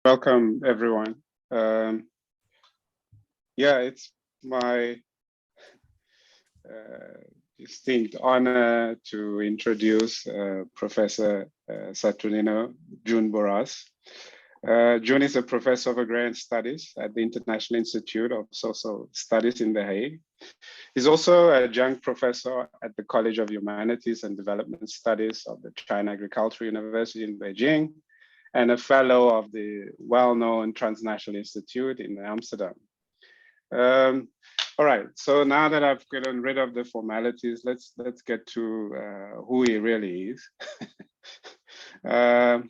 Welcome, everyone. Yeah, it's my distinct honor to introduce Professor Saturnino Jun Borras. Jun is a professor of agrarian studies at the International Institute of Social Studies in The Hague. He's also a adjunct professor at the College of Humanities and Development Studies of the China Agricultural University in Beijing, and a fellow of the well-known Transnational Institute in Amsterdam. All right, so now that I've gotten rid of the formalities, let's get to who he really is. Jun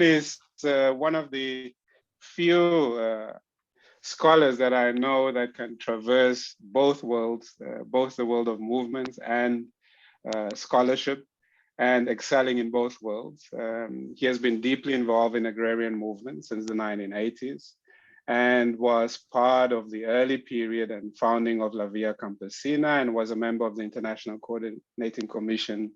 is one of the few scholars that I know that can traverse both worlds, both the world of movements and scholarship, and excelling in both worlds. He has been deeply involved in agrarian movements since the 1980s and was part of the early period and founding of La Via Campesina, and was a member of the International Coordinating Commission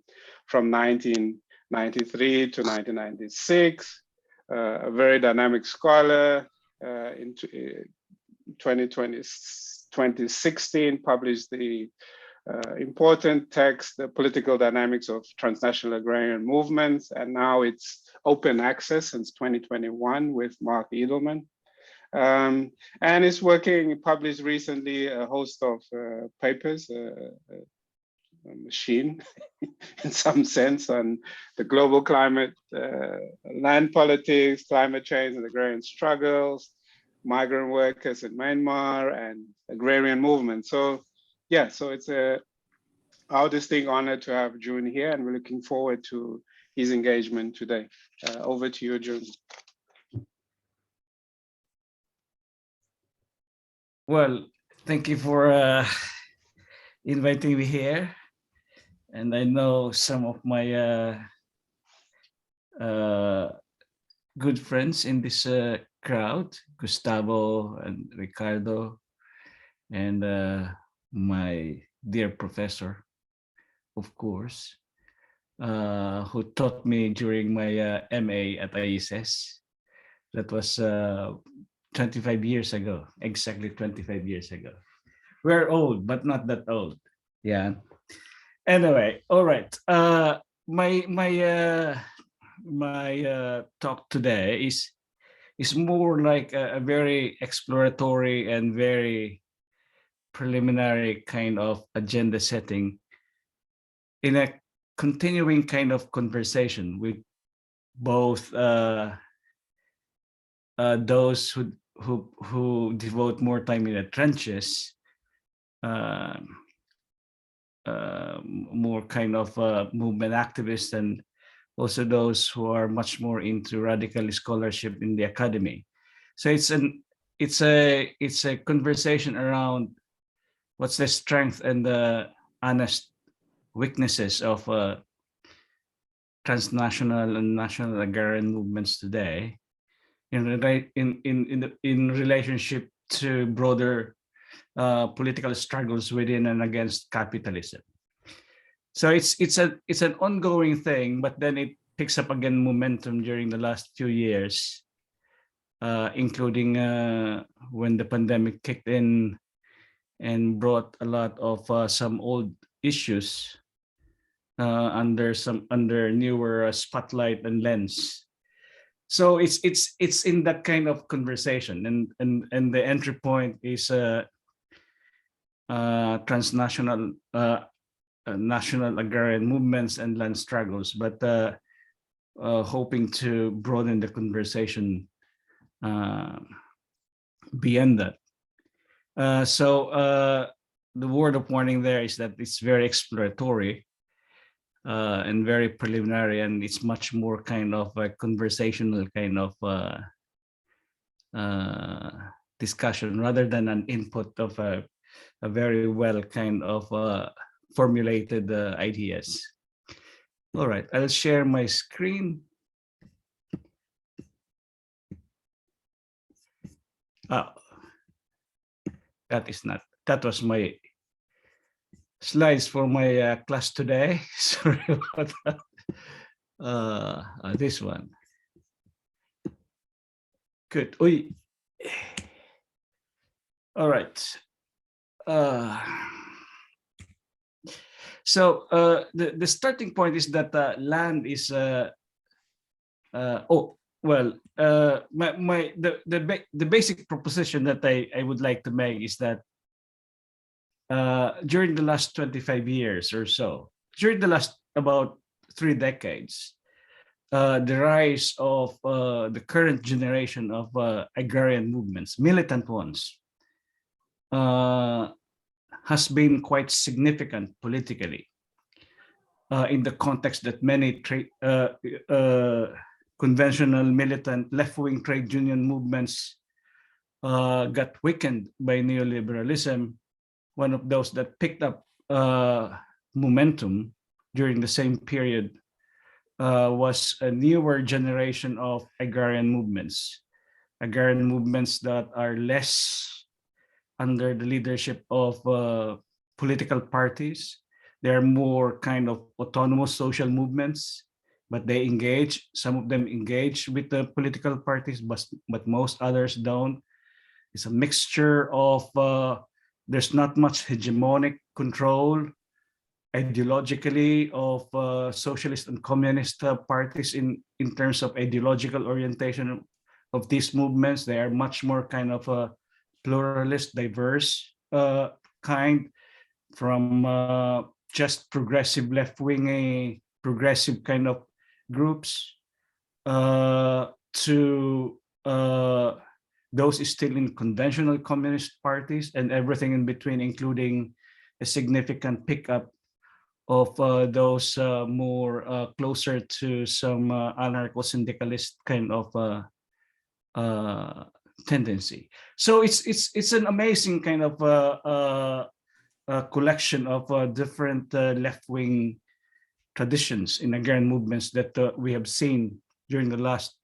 from 1993 to 1996, a very dynamic scholar. In 2016, published the important text, The Political Dynamics of Transnational Agrarian Movements, and now it's open access since 2021 with Mark Edelman. And is published recently a host of papers, a machine in some sense, on the global climate, land politics, climate change and agrarian struggles, migrant workers in Myanmar, and agrarian movement. So yeah, so it's our distinct honor to have Jun here, and we're looking forward to his engagement today. Over to you, Jun. Well, thank you for inviting me here. And I know some of my good friends in this crowd, Gustavo and Ricado, and my dear professor, of course, who taught me during my MA at ISS. That was 25 years ago, exactly 25 years ago. We're old, but not that old. Yeah. Anyway, all right. My talk today is more like a very exploratory and very preliminary kind of agenda setting in a continuing kind of conversation with both those who devote more time in the trenches, more kind of movement activists, and also those who are much more into radical scholarship in the academy. So it's a conversation around what's the strength and the honest weaknesses of transnational and national agrarian movements today in relationship to broader political struggles within and against capitalism. So it's an ongoing thing, but then it picks up again momentum during the last few years, including when the pandemic kicked in and brought a lot of some old issues under newer spotlight and lens. So it's in that kind of conversation, and the entry point is transnational national agrarian movements and land struggles, but hoping to broaden the conversation beyond that. So the word of warning there is that it's very exploratory and very preliminary, and it's much more kind of a conversational kind of discussion rather than an input of a very well kind of formulated ideas. All right, I'll share my screen. Oh, that was my slides for my class today. Sorry about that. This one. Good. Uy. All right. Uh, the starting point is that land is oh well the basic proposition that I would like to make is that during the last 25 years or so, during the last about 3 decades, the rise of the current generation of agrarian movements, militant ones, has been quite significant politically in the context that many conventional militant left-wing trade union movements got weakened by neoliberalism. One of those that picked up momentum during the same period was a newer generation of agrarian movements that are less under the leadership of political parties. They're more kind of autonomous social movements, but they engage, some of them engage with the political parties, but most others don't. It's a mixture of, there's not much hegemonic control ideologically of socialist and communist parties in terms of ideological orientation of these movements. They are much more kind of a pluralist, diverse kind, from just progressive left-wing, progressive kind of groups to those still in conventional communist parties and everything in between, including a significant pickup of those more closer to some anarcho-syndicalist kind of tendency. So it's an amazing kind of collection of different left-wing traditions in agrarian movements that we have seen during the last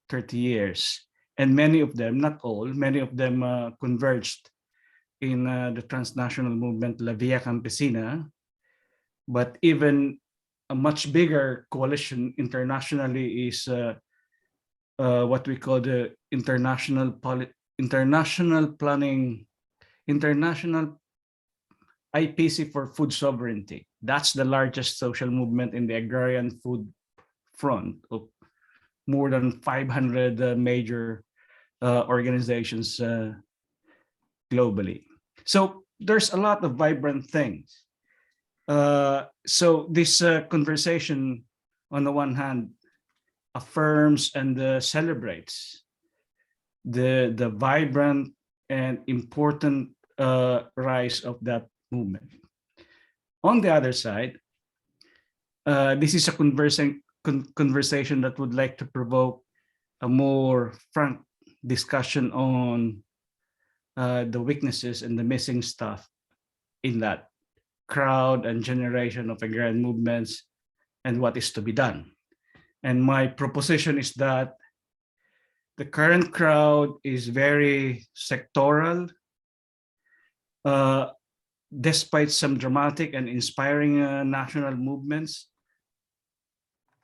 30 years. And many of them, not all, many of them converged in the transnational movement La Via Campesina. But even a much bigger coalition internationally is what we call the international IPC for food sovereignty. That's the largest social movement in the agrarian food front of more than 500 major organizations globally. So there's a lot of vibrant things. So this conversation, on the one hand, affirms and celebrates the vibrant and important rise of that movement. On the other side, this is a conversation that would like to provoke a more frank discussion on the weaknesses and the missing stuff in that crowd and generation of agrarian movements and what is to be done. And my proposition is that the current crowd is very sectoral, despite some dramatic and inspiring national movements.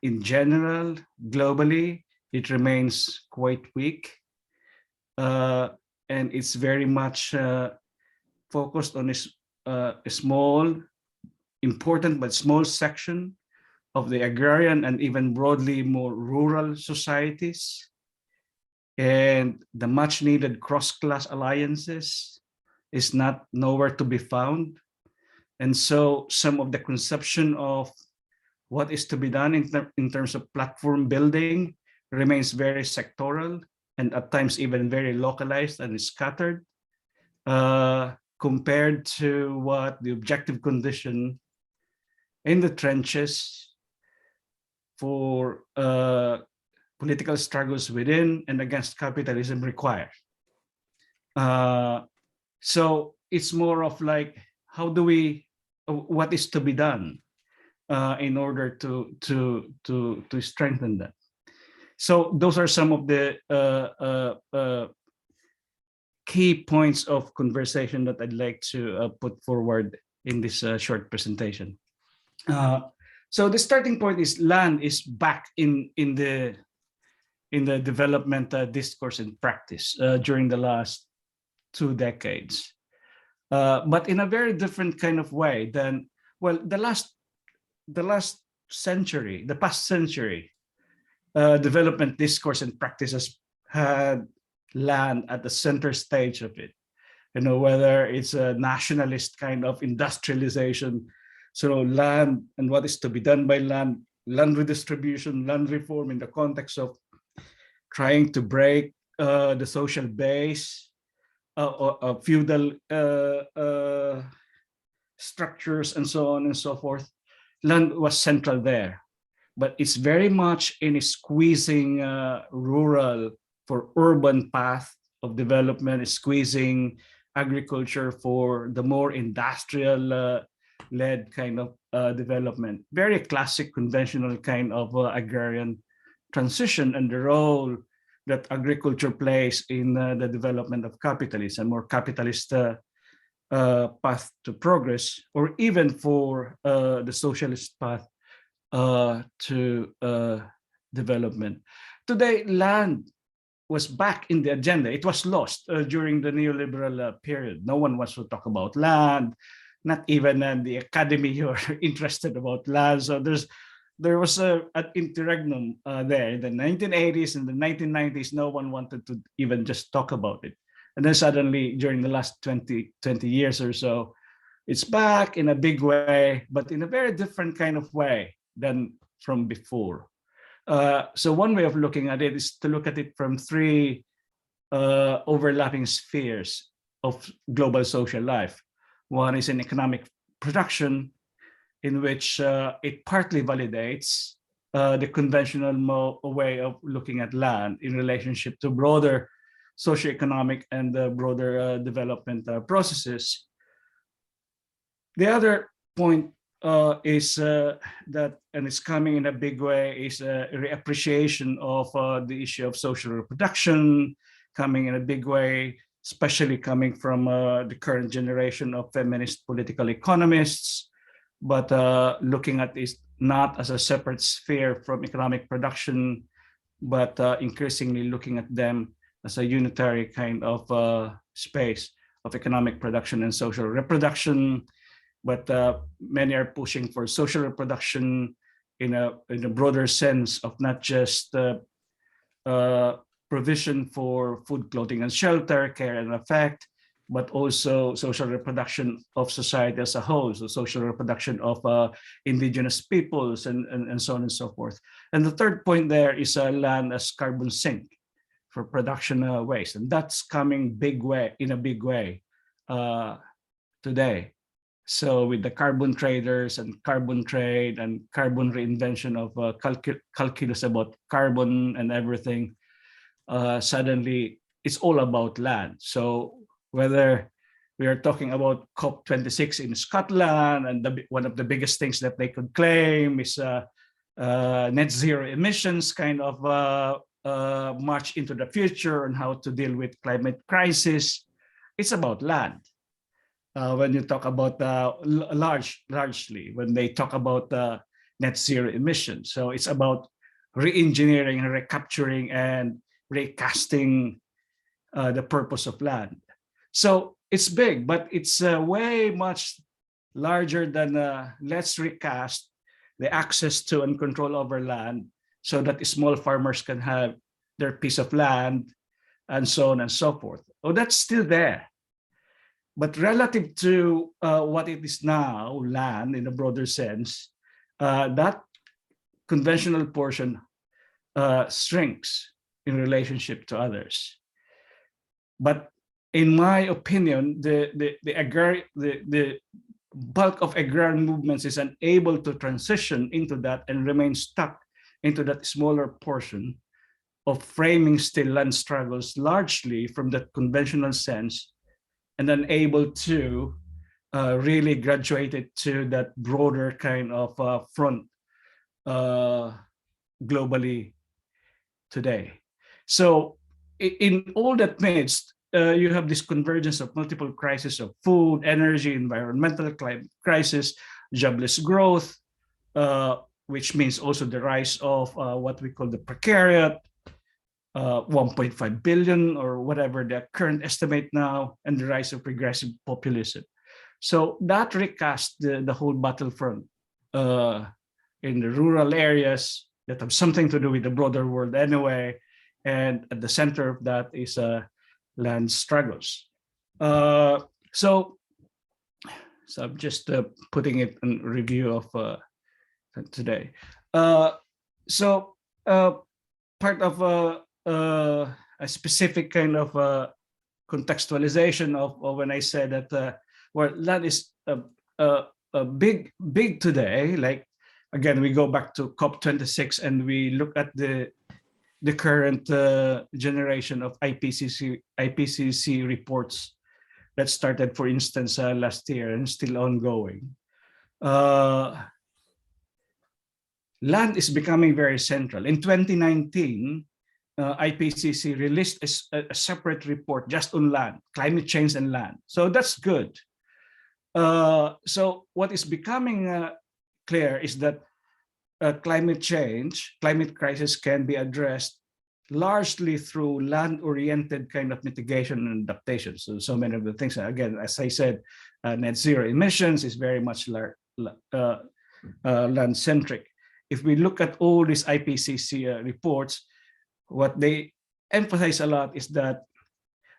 In general, globally, it remains quite weak. And it's very much focused on a small, important but small section of the agrarian and even broadly more rural societies. And the much needed cross-class alliances is nowhere to be found. And so some of the conception of what is to be done in terms of platform building remains very sectoral and at times even very localized and scattered compared to what the objective condition in the trenches for political struggles within and against capitalism require. So it's more of like, how do we, what is to be done in order to strengthen that? So those are some of the key points of conversation that I'd like to put forward in this short presentation. So the starting point is land is back in the in the development discourse and practice during the last 2 decades. But in a very different kind of way than, well, the last century, the past century, development discourse and practices had land at the center stage of it. You know, whether it's a nationalist kind of industrialization, so land and what is to be done by land, land redistribution, land reform in the context of trying to break the social base, feudal structures, and so on and so forth. Land was central there, but it's very much in squeezing rural for urban path of development, squeezing agriculture for the more industrial led kind of development. Very classic, conventional kind of agrarian transition, and the role that agriculture plays in the development of capitalism, more capitalist path to progress, or even for the socialist path to development. Today, land was back in the agenda. It was lost during the neoliberal period. No one wants to talk about land, not even the academy who are interested about land. So there was an interregnum there in the 1980s and the 1990s. No one wanted to even just talk about it. And then suddenly, during the last 20 years or so, it's back in a big way, but in a very different kind of way than from before. So one way of looking at it is to look at it from three overlapping spheres of global social life. One is in economic production, in which it partly validates the conventional way of looking at land in relationship to broader socioeconomic and broader development processes. The other point is that, and it's coming in a big way, is a reappreciation of the issue of social reproduction, coming in a big way, especially coming from the current generation of feminist political economists, but looking at this not as a separate sphere from economic production, but increasingly looking at them as a unitary kind of space of economic production and social reproduction. But many are pushing for social reproduction in a broader sense of not just provision for food, clothing, and shelter, care and affect, but also social reproduction of society as a whole, so social reproduction of indigenous peoples and so on and so forth. And the third point there is land as carbon sink for production waste, and that's coming in a big way today. So with the carbon traders and carbon trade and carbon reinvention of calculus about carbon and everything, suddenly it's all about land. So whether we are talking about COP26 in Scotland, and one of the biggest things that they could claim is net zero emissions kind of march into the future and how to deal with climate crisis, it's about land. When you talk about largely, when they talk about net zero emissions. So it's about re-engineering and recapturing and recasting the purpose of land. So it's big, but it's way much larger than let's recast the access to and control over land so that small farmers can have their piece of land and so on and so forth. Oh, that's still there. But relative to what it is now, land in a broader sense, that conventional portion shrinks in relationship to others. But in my opinion, the bulk of agrarian movements is unable to transition into that and remain stuck into that smaller portion of framing still land struggles largely from that conventional sense, and unable to really graduate it to that broader kind of front globally today. So in all that midst, you have this convergence of multiple crises of food, energy, environmental climate crisis, jobless growth, which means also the rise of what we call the precariat, 1.5 billion or whatever the current estimate now, and the rise of regressive populism. So that recast the whole battlefront in the rural areas that have something to do with the broader world anyway. And at the center of that is land struggles. So I'm just putting it in review of today. So part of a specific kind of contextualization of when I said that well, land is big today. Like again, we go back to COP26 and we look at the current generation of IPCC reports that started, for instance, last year and still ongoing. Land is becoming very central. In 2019, IPCC released a separate report just on land, climate change and land. So that's good. So what is becoming clear is that climate change, climate crisis can be addressed largely through land-oriented kind of mitigation and adaptation. So many of the things, again, as I said, net zero emissions is very much land-centric. If we look at all these IPCC reports, what they emphasize a lot is that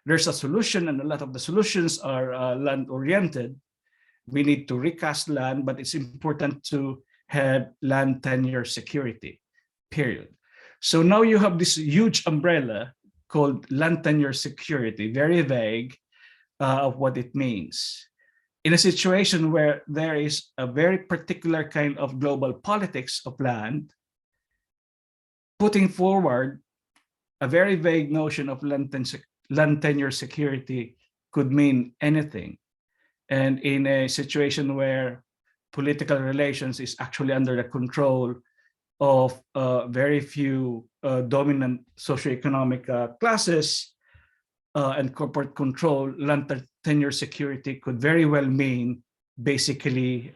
there's a solution, and a lot of the solutions are land-oriented. We need to recast land, but it's important to have land tenure security, period. So now you have this huge umbrella called land tenure security, very vague of what it means. In a situation where there is a very particular kind of global politics of land, putting forward a very vague notion of land tenure security could mean anything. And in a situation where political relations is actually under the control of very few dominant socioeconomic classes and corporate control, land tenure security could very well mean basically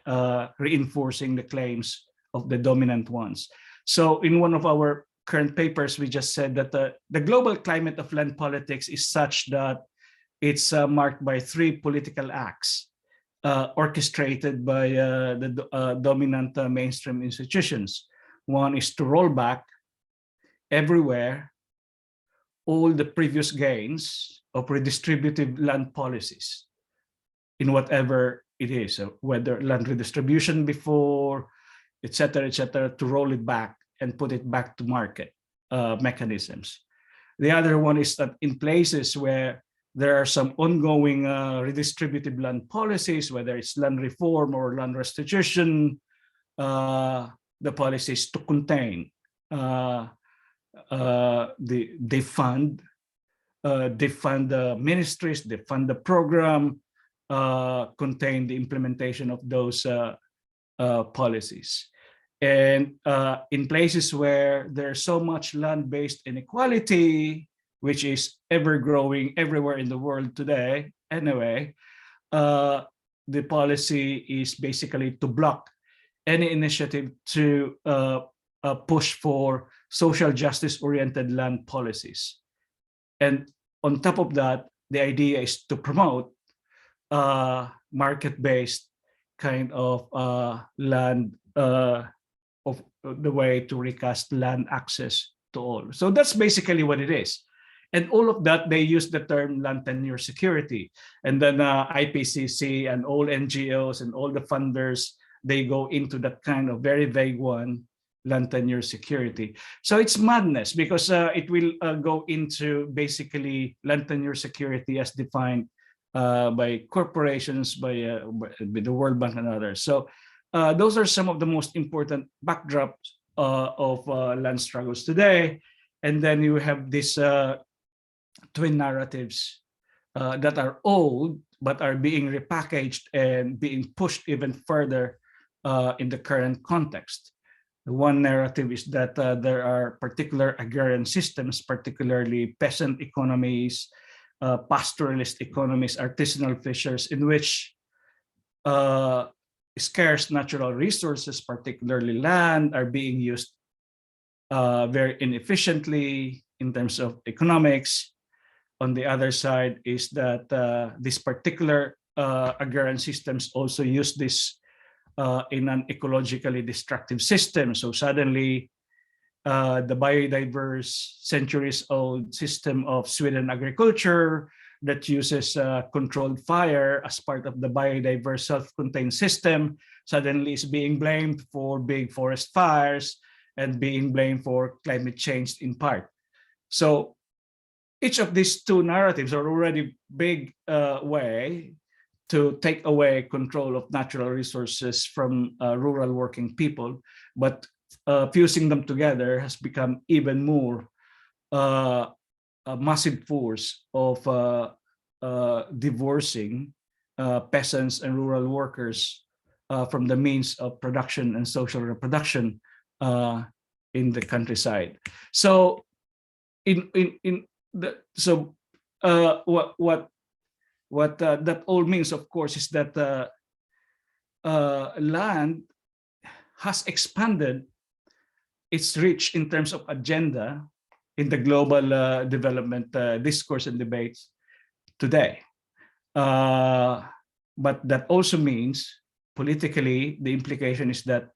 reinforcing the claims of the dominant ones. So in one of our current papers, we just said that the global climate of land politics is such that it's marked by three political acts orchestrated by the dominant mainstream institutions. One is to roll back everywhere all the previous gains of redistributive land policies in whatever it is, whether land redistribution before, et cetera, to roll it back and put it back to market mechanisms. The other one is that in places where there are some ongoing redistributive land policies, whether it's land reform or land restitution, the policies to contain, they fund the ministries, they fund the program, contain the implementation of those policies. And in places where there's so much land-based inequality, which is ever growing everywhere in the world today, anyway, the policy is basically to block any initiative to push for social justice-oriented land policies. And on top of that, the idea is to promote market-based kind of land, of the way to recast land access to all. So that's basically what it is. And all of that, they use the term land tenure security. And then IPCC and all NGOs and all the funders, they go into that kind of very vague one, land tenure security. So it's madness because it will go into basically land tenure security as defined by corporations, by the World Bank and others. So those are some of the most important backdrops of land struggles today. And then you have these twin narratives that are old, but are being repackaged and being pushed even further in the current context. The one narrative is that there are particular agrarian systems, particularly peasant economies, pastoralist economies, artisanal fishers, in which scarce natural resources, particularly land, are being used very inefficiently, in terms of economics. On the other side is that this particular agrarian systems also use this in an ecologically destructive system. So suddenly the biodiverse centuries-old system of Sweden agriculture that uses controlled fire as part of the biodiverse self-contained system suddenly is being blamed for big forest fires and being blamed for climate change in part. So each of these two narratives are already big way to take away control of natural resources from rural working people, but fusing them together has become even more a massive force of divorcing peasants and rural workers from the means of production and social reproduction in the countryside. So what that all means, of course, is that land has expanded its reach in terms of agenda in the global development discourse and debates today. But that also means politically, the implication is that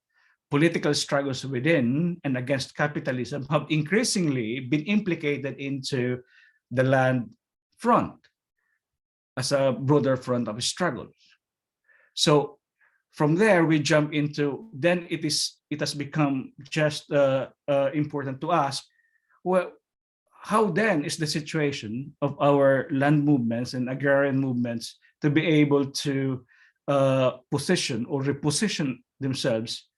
political struggles within and against capitalism have increasingly been implicated into the land front as a broader front of struggles. So from there we jump into, then it has become just important to ask, well, how then is the situation of our land movements and agrarian movements to be able to position or reposition themselves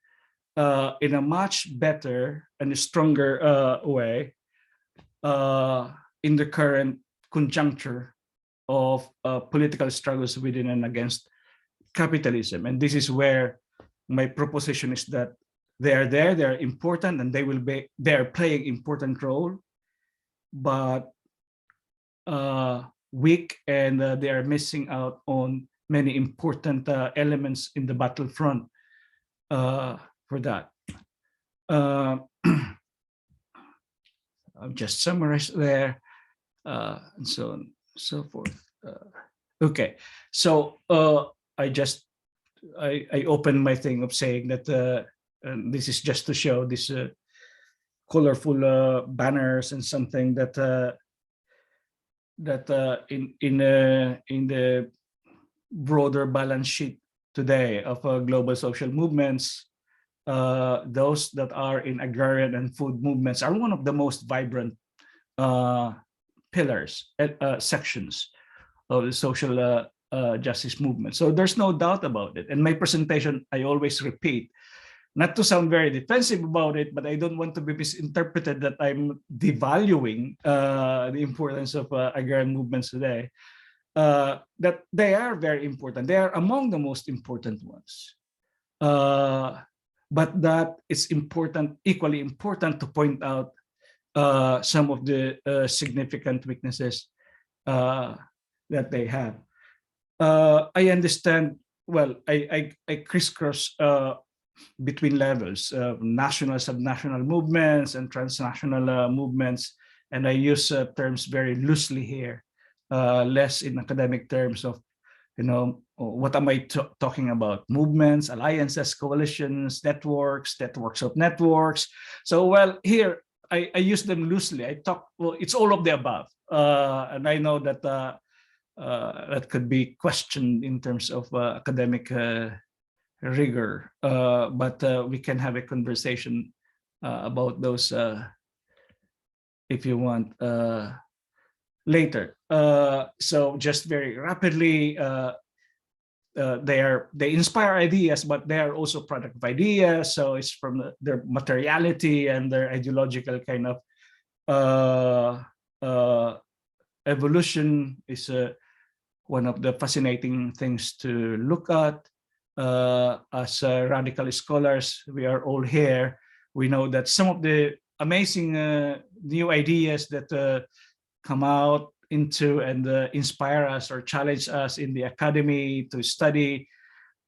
in a much better and stronger way in the current conjuncture of political struggles within and against capitalism. And this is where my proposition is that they are there, they're important, and they're playing important role, but weak, and they are missing out on many important elements in the battlefront for that. I'll just summarize there, and so on and so forth. Okay, so I opened my thing of saying that and this is just to show this colorful banners and something that in the broader balance sheet today of global social movements, those that are in agrarian and food movements are one of the most vibrant pillars, sections of the social justice movement. So there's no doubt about it. And my presentation, I always repeat, not to sound very defensive about it, but I don't want to be misinterpreted that I'm devaluing the importance of agrarian movements today. That they are very important. They are among the most important ones. But that it's important, equally important, to point out some of the significant weaknesses that they have. I understand, well, I crisscross between levels, national, subnational movements and transnational movements, and I use terms very loosely here, less in academic terms of, what am I talking about? Movements, alliances, coalitions, networks of networks. So, well, here I use them loosely. I talk, well, it's all of the above, and I know that that could be questioned in terms of academic rigor, but we can have a conversation about those if you want later. So just very rapidly, they inspire ideas, but they are also product of ideas. So it's from their materiality and their ideological kind of evolution is one of the fascinating things to look at. As radical scholars, we are all here. We know that some of the amazing new ideas that come out into and inspire us or challenge us in the academy to study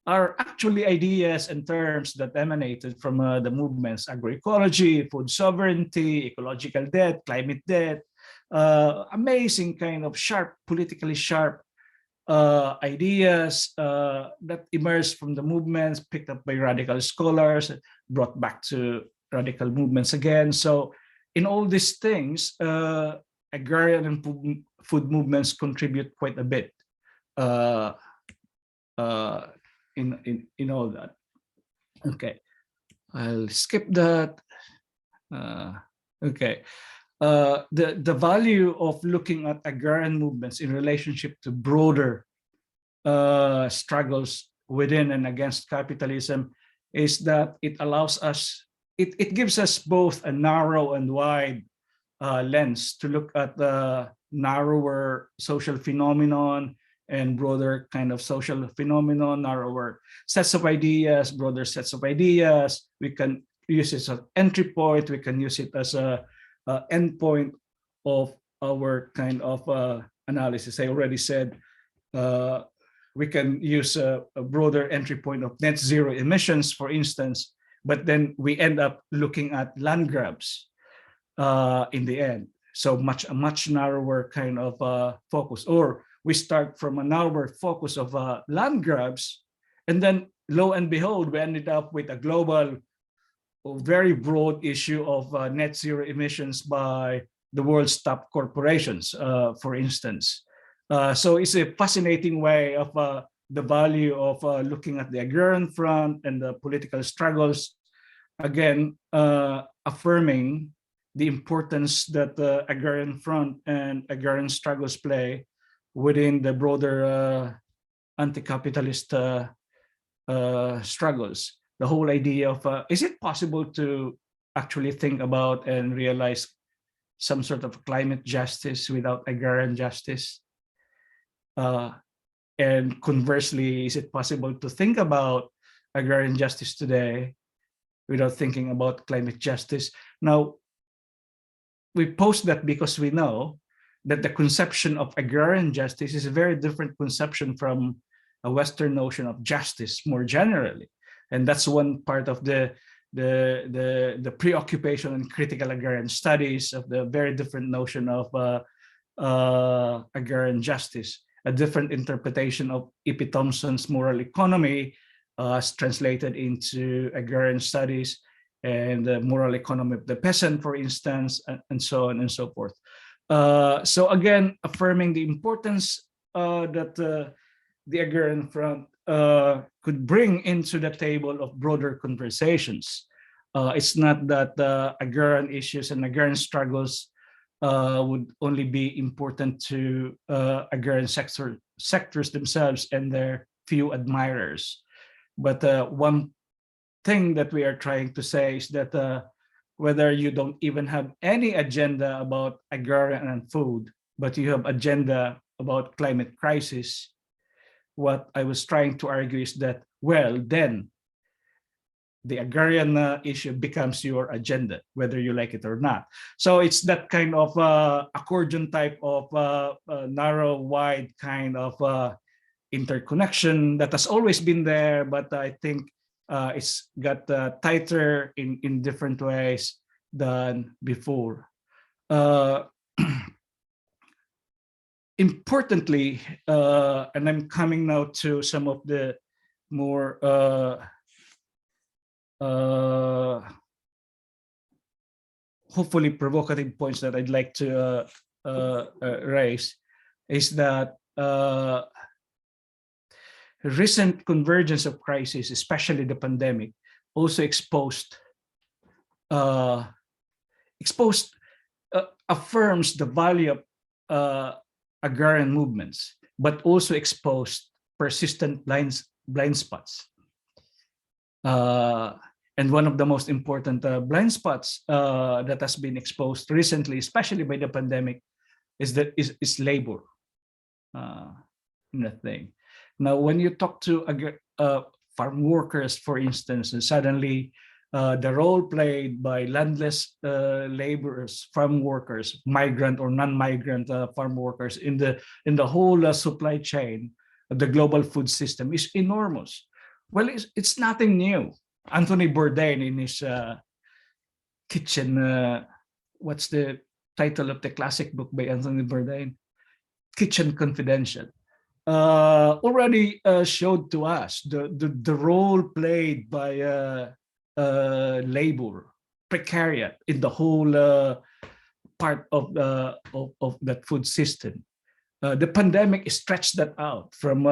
are actually ideas and terms that emanated from the movements agroecology, food sovereignty, ecological debt, climate debt, amazing kind of sharp, politically sharp ideas that emerged from the movements, picked up by radical scholars, brought back to radical movements again. So in all these things, agrarian and food movements contribute quite a bit uh, uh, in all that. Okay, I'll skip that. Okay. The value of looking at agrarian movements in relationship to broader struggles within and against capitalism is that it allows us, it gives us both a narrow and wide lens to look at the narrower social phenomenon and broader kind of social phenomenon, narrower sets of ideas, broader sets of ideas. We can use it as an entry point, we can use it as a endpoint of our kind of analysis. I already said we can use a broader entry point of net zero emissions, for instance, but then we end up looking at land grabs in the end. So a much narrower kind of focus. Or we start from a narrower focus of land grabs, and then lo and behold, we ended up with a global, very broad issue of net zero emissions by the world's top corporations, for instance. So it's a fascinating way of the value of looking at the agrarian front and the political struggles, again, affirming the importance that the agrarian front and agrarian struggles play within the broader anti-capitalist struggles. The whole idea of, is it possible to actually think about and realize some sort of climate justice without agrarian justice? And conversely, is it possible to think about agrarian justice today without thinking about climate justice? Now, we post that because we know that the conception of agrarian justice is a very different conception from a Western notion of justice more generally. And that's one part of the preoccupation and critical agrarian studies of the very different notion of agrarian justice, a different interpretation of E.P. Thompson's moral economy as translated into agrarian studies, and the moral economy of the peasant, for instance, and so on and so forth. So again, affirming the importance that the agrarian front could bring into the table of broader conversations. It's not that agrarian issues and agrarian struggles would only be important to agrarian sectors themselves and their few admirers. But one thing that we are trying to say is that whether you don't even have any agenda about agrarian and food, but you have agenda about climate crisis, what I was trying to argue is that, well, then the agrarian issue becomes your agenda, whether you like it or not. So it's that kind of accordion type of narrow, wide kind of interconnection that has always been there, but I think it's got tighter in different ways than before. Importantly, and I'm coming now to some of the more hopefully provocative points that I'd like to raise, is that recent convergence of crises, especially the pandemic, also affirms the value of agrarian movements, but also exposed persistent blind spots. And one of the most important blind spots that has been exposed recently, especially by the pandemic, is labor in that thing. Now, when you talk to farm workers, for instance, and suddenly the role played by landless laborers, farm workers, migrant or non-migrant farm workers in the whole supply chain of the global food system is enormous. Well, it's nothing new. Anthony Bourdain in his kitchen, what's the title of the classic book by Anthony Bourdain? Kitchen Confidential. Already showed to us the role played by labor, precariat in the whole part of of that food system. The pandemic stretched that out from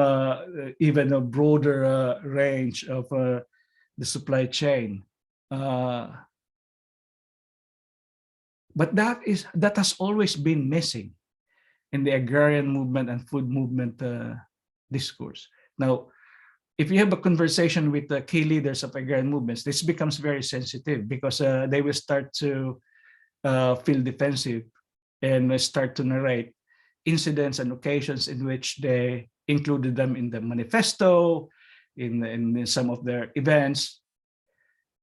even a broader range of the supply chain. But that has always been missing in the agrarian movement and food movement discourse. Now, if you have a conversation with the key leaders of agrarian movements, this becomes very sensitive because they will start to feel defensive and start to narrate incidents and occasions in which they included them in the manifesto, in some of their events.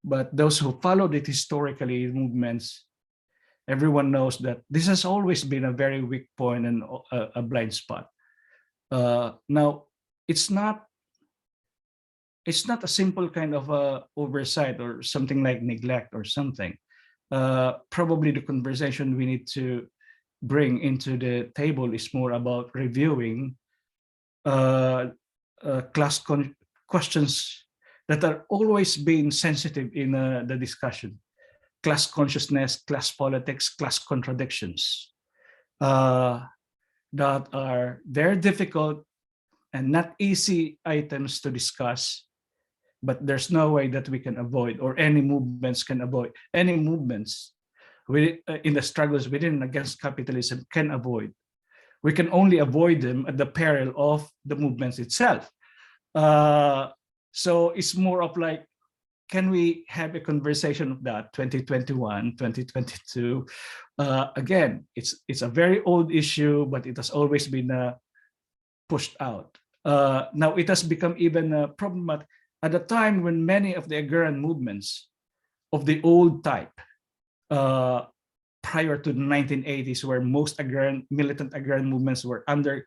But those who followed it historically, movements, everyone knows that this has always been a very weak point and a blind spot. Now, it's not a simple kind of oversight or something like neglect or something. Probably the conversation we need to bring into the table is more about reviewing questions that are always being sensitive in the discussion. Class consciousness, class politics, class contradictions that are very difficult and not easy items to discuss, but there's no way that we can avoid, or any movements can avoid. Any movements in the struggles within and against capitalism can avoid. We can only avoid them at the peril of the movements itself. So it's more of like, can we have a conversation of that 2021, 2022? Again, it's a very old issue, but it has always been pushed out. Now it has become even problematic at a time when many of the agrarian movements of the old type, prior to the 1980s, where most militant agrarian movements were under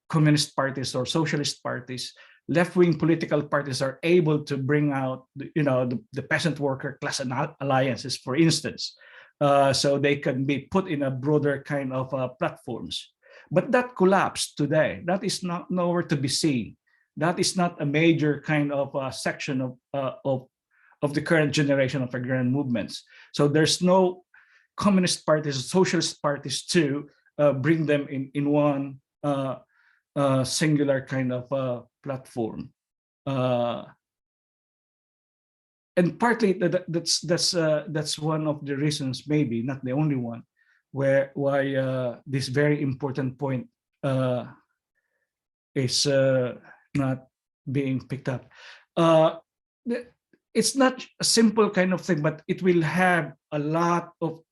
communist parties or socialist parties, left-wing political parties are able to bring out, the peasant worker class alliances, for instance, so they can be put in a broader kind of platforms. But that collapsed today. That is not nowhere to be seen. That is not a major kind of section of the current generation of agrarian movements. So there's no communist parties, socialist parties to bring them in one singular kind of platform, and partly that's one of the reasons, maybe not the only one, why this very important point is not being picked up. It's not a simple kind of thing, but it will have a lot of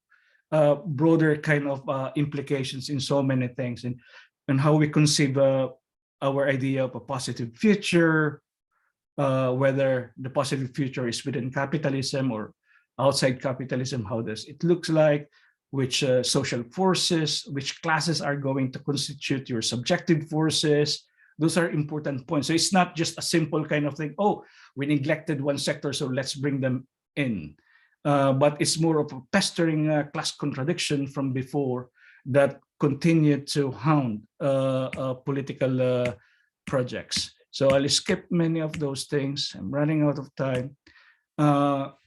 broader kind of implications in so many things, and how we conceive our idea of a positive future, whether the positive future is within capitalism or outside capitalism, how does it looks like, which social forces, which classes are going to constitute your subjective forces. Those are important points. So it's not just a simple kind of thing, oh, we neglected one sector, so let's bring them in. But it's more of a pestering class contradiction from before that continued to hound political projects. So I'll skip many of those things. I'm running out of time. All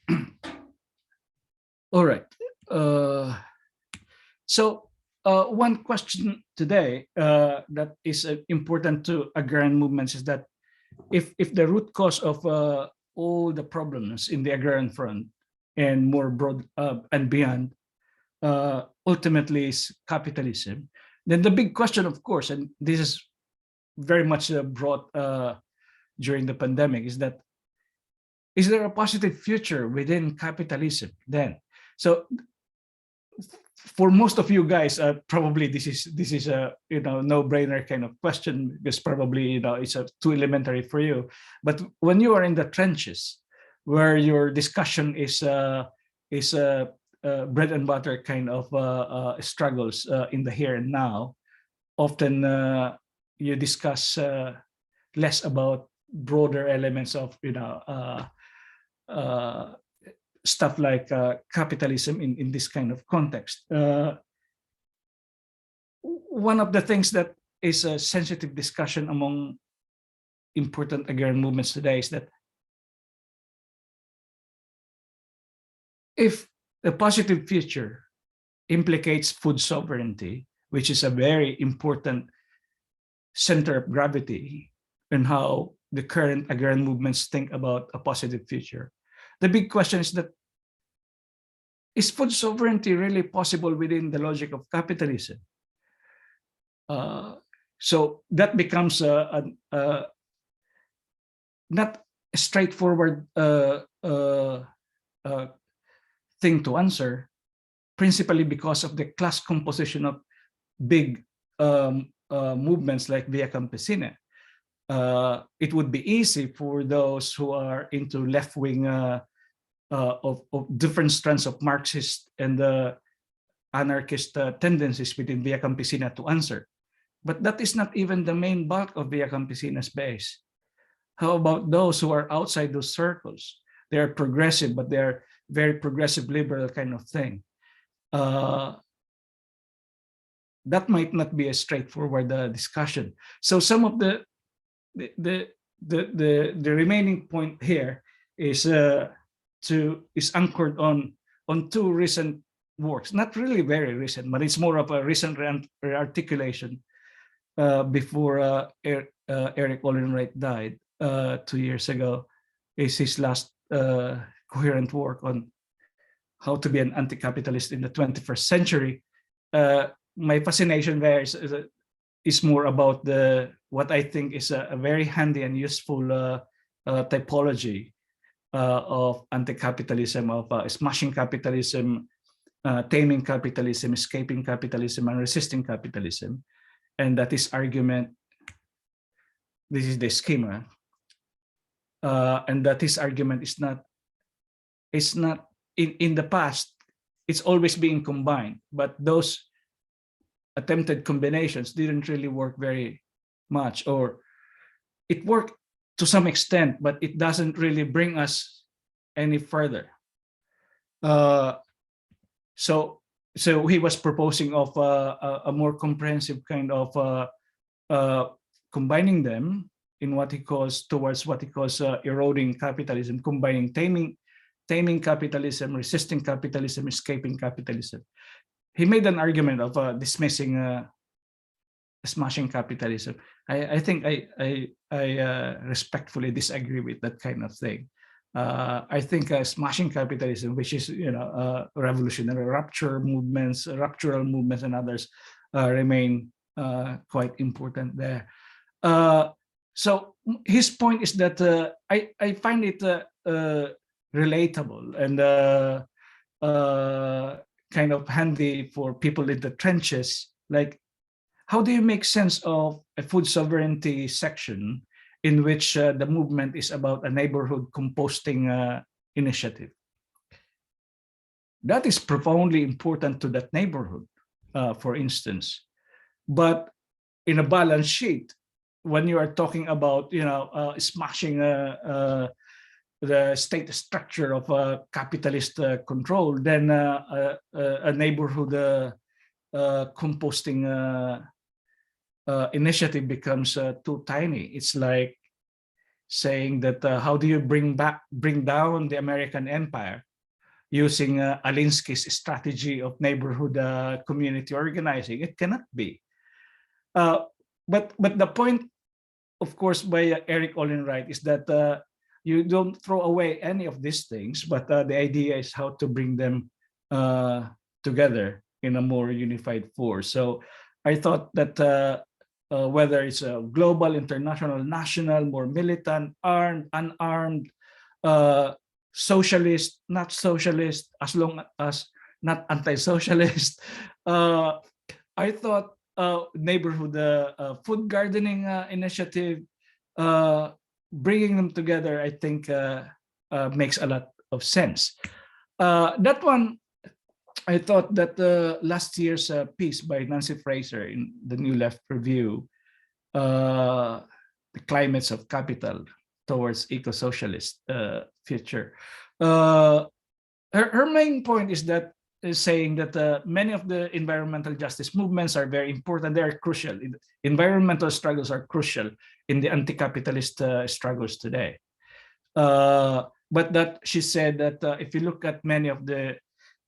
right. So one question today that is important to agrarian movements is that if the root cause of all the problems in the agrarian front and more broad and beyond ultimately is capitalism, then the big question, of course, and this is very much brought during the pandemic, is that, is there a positive future within capitalism then? So for most of you guys, probably this is a no-brainer kind of question, because probably it's too elementary for you. But when you are in the trenches, where your discussion is bread and butter kind of struggles in the here and now, often you discuss less about broader elements of stuff like capitalism in this kind of context. One of the things that is a sensitive discussion among important agrarian movements today is that if the positive future implicates food sovereignty, which is a very important center of gravity in how the current agrarian movements think about a positive future, the big question is that, is food sovereignty really possible within the logic of capitalism? So that becomes not a straightforward thing to answer, principally because of the class composition of big movements like Via Campesina. It would be easy for those who are into left-wing of different strands of Marxist and anarchist tendencies within Via Campesina to answer. But that is not even the main bulk of Via Campesina's base. How about those who are outside those circles? They are progressive, but they're very progressive liberal kind of thing. That might not be a straightforward discussion. So some of the remaining point here is anchored on two recent works, not really very recent, but it's more of a recent rearticulation before Erik Olin Wright died 2 years ago. Is his last coherent work on how to be an anti-capitalist in the 21st century. My fascination there is more about what I think is a very handy and useful typology of anti-capitalism, of smashing capitalism, taming capitalism, escaping capitalism, and resisting capitalism. And that is argument, this is the schema, and that his argument is not in the past, it's always being combined, but those attempted combinations didn't really work very much, or it worked to some extent, but it doesn't really bring us any further. So he was proposing of a more comprehensive kind of combining them in what he calls eroding capitalism, combining taming capitalism, resisting capitalism, escaping capitalism. He made an argument of dismissing smashing capitalism. I think I respectfully disagree with that kind of thing. I think smashing capitalism, which is revolutionary ruptural movements, and others remain quite important there. So his point is that I find it relatable and kind of handy for people in the trenches. Like, how do you make sense of a food sovereignty section in which the movement is about a neighborhood composting initiative? That is profoundly important to that neighborhood, for instance. But in a balance sheet, when you are talking about smashing the state structure of capitalist control, then a neighborhood composting initiative becomes too tiny. It's like saying that how do you bring down the American empire using Alinsky's strategy of neighborhood community organizing? It cannot be. But the point, of course, by Erik Olin Wright is that you don't throw away any of these things, but the idea is how to bring them together in a more unified force. So I thought that whether it's a global, international, national, more militant, armed, unarmed, socialist, not socialist, as long as not anti-socialist, I thought neighborhood food gardening initiative, bringing them together, I think makes a lot of sense. That one, I thought that last year's piece by Nancy Fraser in the New Left Review, the climates of capital towards eco-socialist future. Her main point is saying that many of the environmental justice movements are very important. They are crucial. Environmental struggles are crucial in the anti-capitalist struggles today. But that she said that if you look at many of the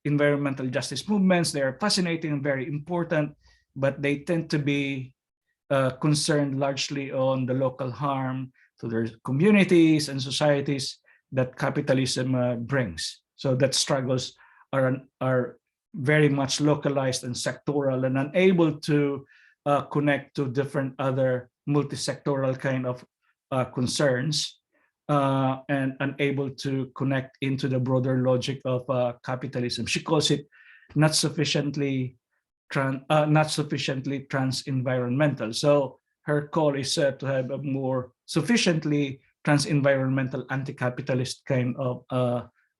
environmental justice movements, they are fascinating and very important, but they tend to be concerned largely on the local harm to their communities and societies that capitalism brings. So that struggles are very much localized and sectoral and unable to connect to different other multi-sectoral kind of concerns, and unable to connect into the broader logic of capitalism. She calls it not sufficiently trans-environmental. So her call is to have a more sufficiently trans-environmental anti-capitalist kind of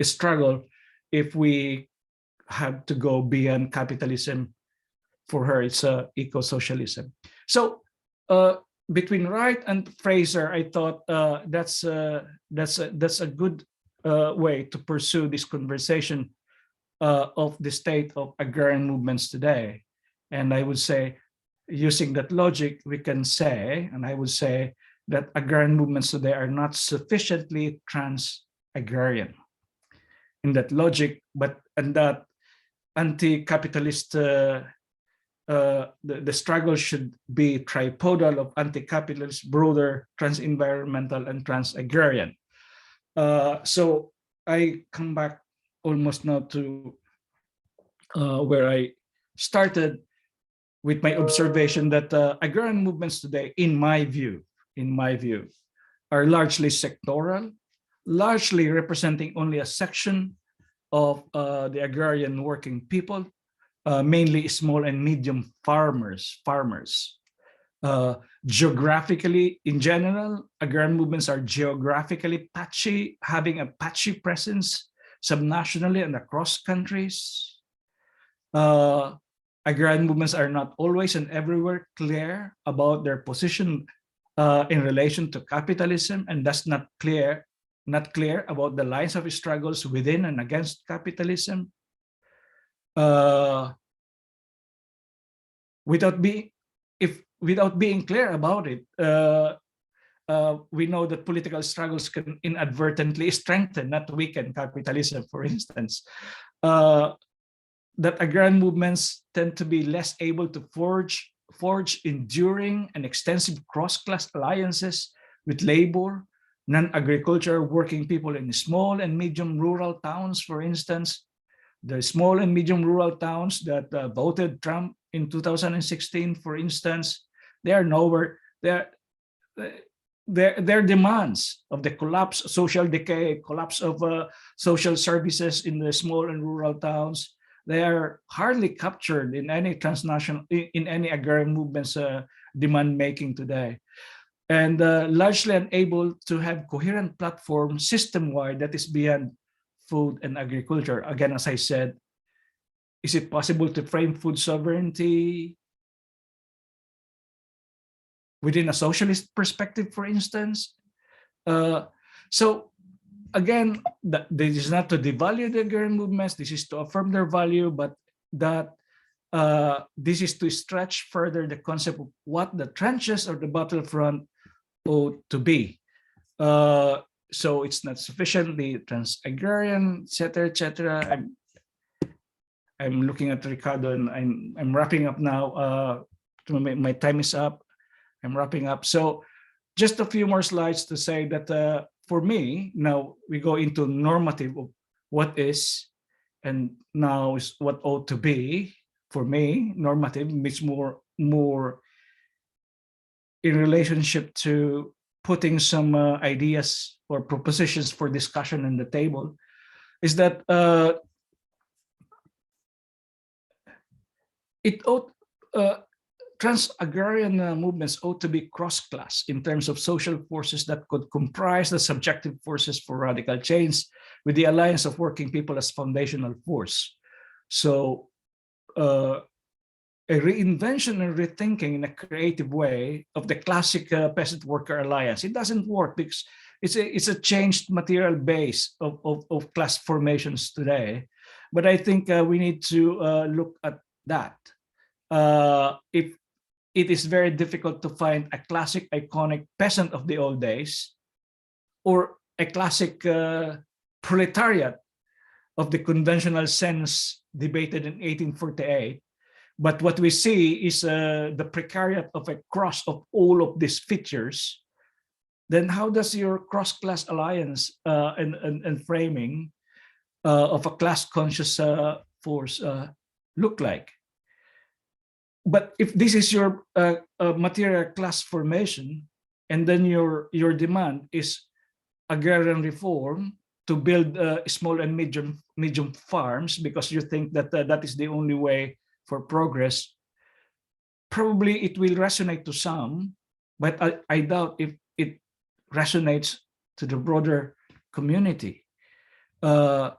struggle if we have to go beyond capitalism. For her, it's eco-socialism. So between Wright and Fraser, I thought that's a good way to pursue this conversation of the state of agrarian movements today. And I would say, using that logic, we can say, and I would say, that agrarian movements today are not sufficiently trans-agrarian in that logic, and that anti-capitalist, the struggle should be tripodal of anti-capitalist, broader, trans-environmental, and trans-agrarian. So I come back almost now to where I started with my observation that agrarian movements today, in my view, are largely sectoral, largely representing only a section of the agrarian working people, mainly small and medium farmers. Geographically, in general, agrarian movements are geographically patchy, having a patchy presence subnationally and across countries. Agrarian movements are not always and everywhere clear about their position in relation to capitalism, and thus not clear about the lines of struggles within and against capitalism. Without being clear about it, we know that political struggles can inadvertently strengthen, not weaken, capitalism, for instance. That agrarian movements tend to be less able to forge enduring and extensive cross-class alliances with labor, non-agricultural working people in small and medium rural towns, for instance. The small and medium rural towns that voted Trump in 2016, for instance, they are nowhere. Their demands of the collapse, social decay, collapse of social services in the small and rural towns, they are hardly captured in any transnational, in any agrarian movements demand making today, and largely unable to have coherent platform system-wide that is beyond food and agriculture. Again, as I said, is it possible to frame food sovereignty within a socialist perspective, for instance? So again, this is not to devalue the agrarian movements, this is to affirm their value, but that this is to stretch further the concept of what the trenches or the battlefront ought to be. So it's not sufficiently trans-agrarian, etc. I'm looking at Ricado, and I'm wrapping up now. My time is up. I'm wrapping up. So just a few more slides to say that for me, now we go into normative of what is, and now is what ought to be. For me, normative means more in relationship to putting some ideas or propositions for discussion on the table, is that trans-agrarian movements ought to be cross-class in terms of social forces that could comprise the subjective forces for radical change, with the alliance of working people as foundational force. So a reinvention and rethinking in a creative way of the classic peasant worker alliance. It doesn't work because it's a changed material base of class formations today. But I think we need to look at that. If it is very difficult to find a classic iconic peasant of the old days or a classic proletariat of the conventional sense debated in 1848. But what we see is the precariat of a cross of all of these features. Then how does your cross-class alliance and framing of a class-conscious force look like? But if this is your material class formation, and then your demand is agrarian reform to build small and medium farms because you think that that is the only way for progress, probably it will resonate to some, but I doubt if it resonates to the broader community.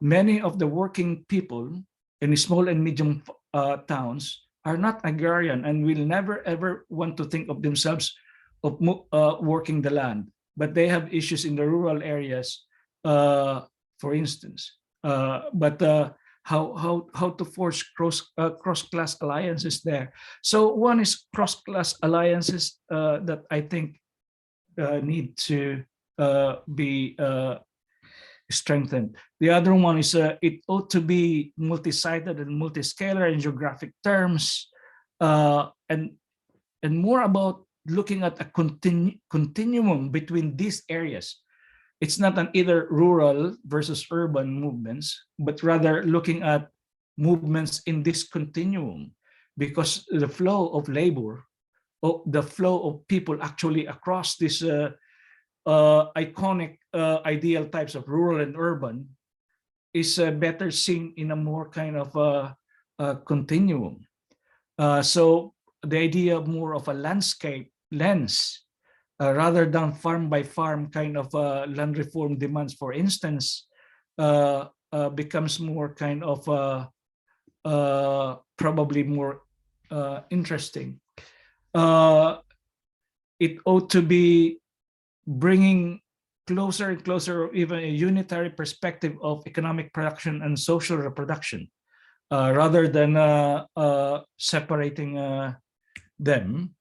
Many of the working people in small and medium towns are not agrarian and will never ever want to think of themselves of working the land, but they have issues in the rural areas, for instance. But how to forge cross-class alliances there? So one is cross-class alliances that I think need to be strengthened. The other one is it ought to be multi-sided and multi-scalar in geographic terms, and more about looking at a continuum between these areas. It's not an either rural versus urban movements, but rather looking at movements in this continuum, because the flow of labor, the flow of people actually across these iconic ideal types of rural and urban is better seen in a more kind of continuum. So the idea more of a landscape lens rather than farm by farm kind of land reform demands, for instance, becomes more kind of probably more interesting. It ought to be bringing closer and closer, even a unitary perspective of economic production and social reproduction, rather than separating them.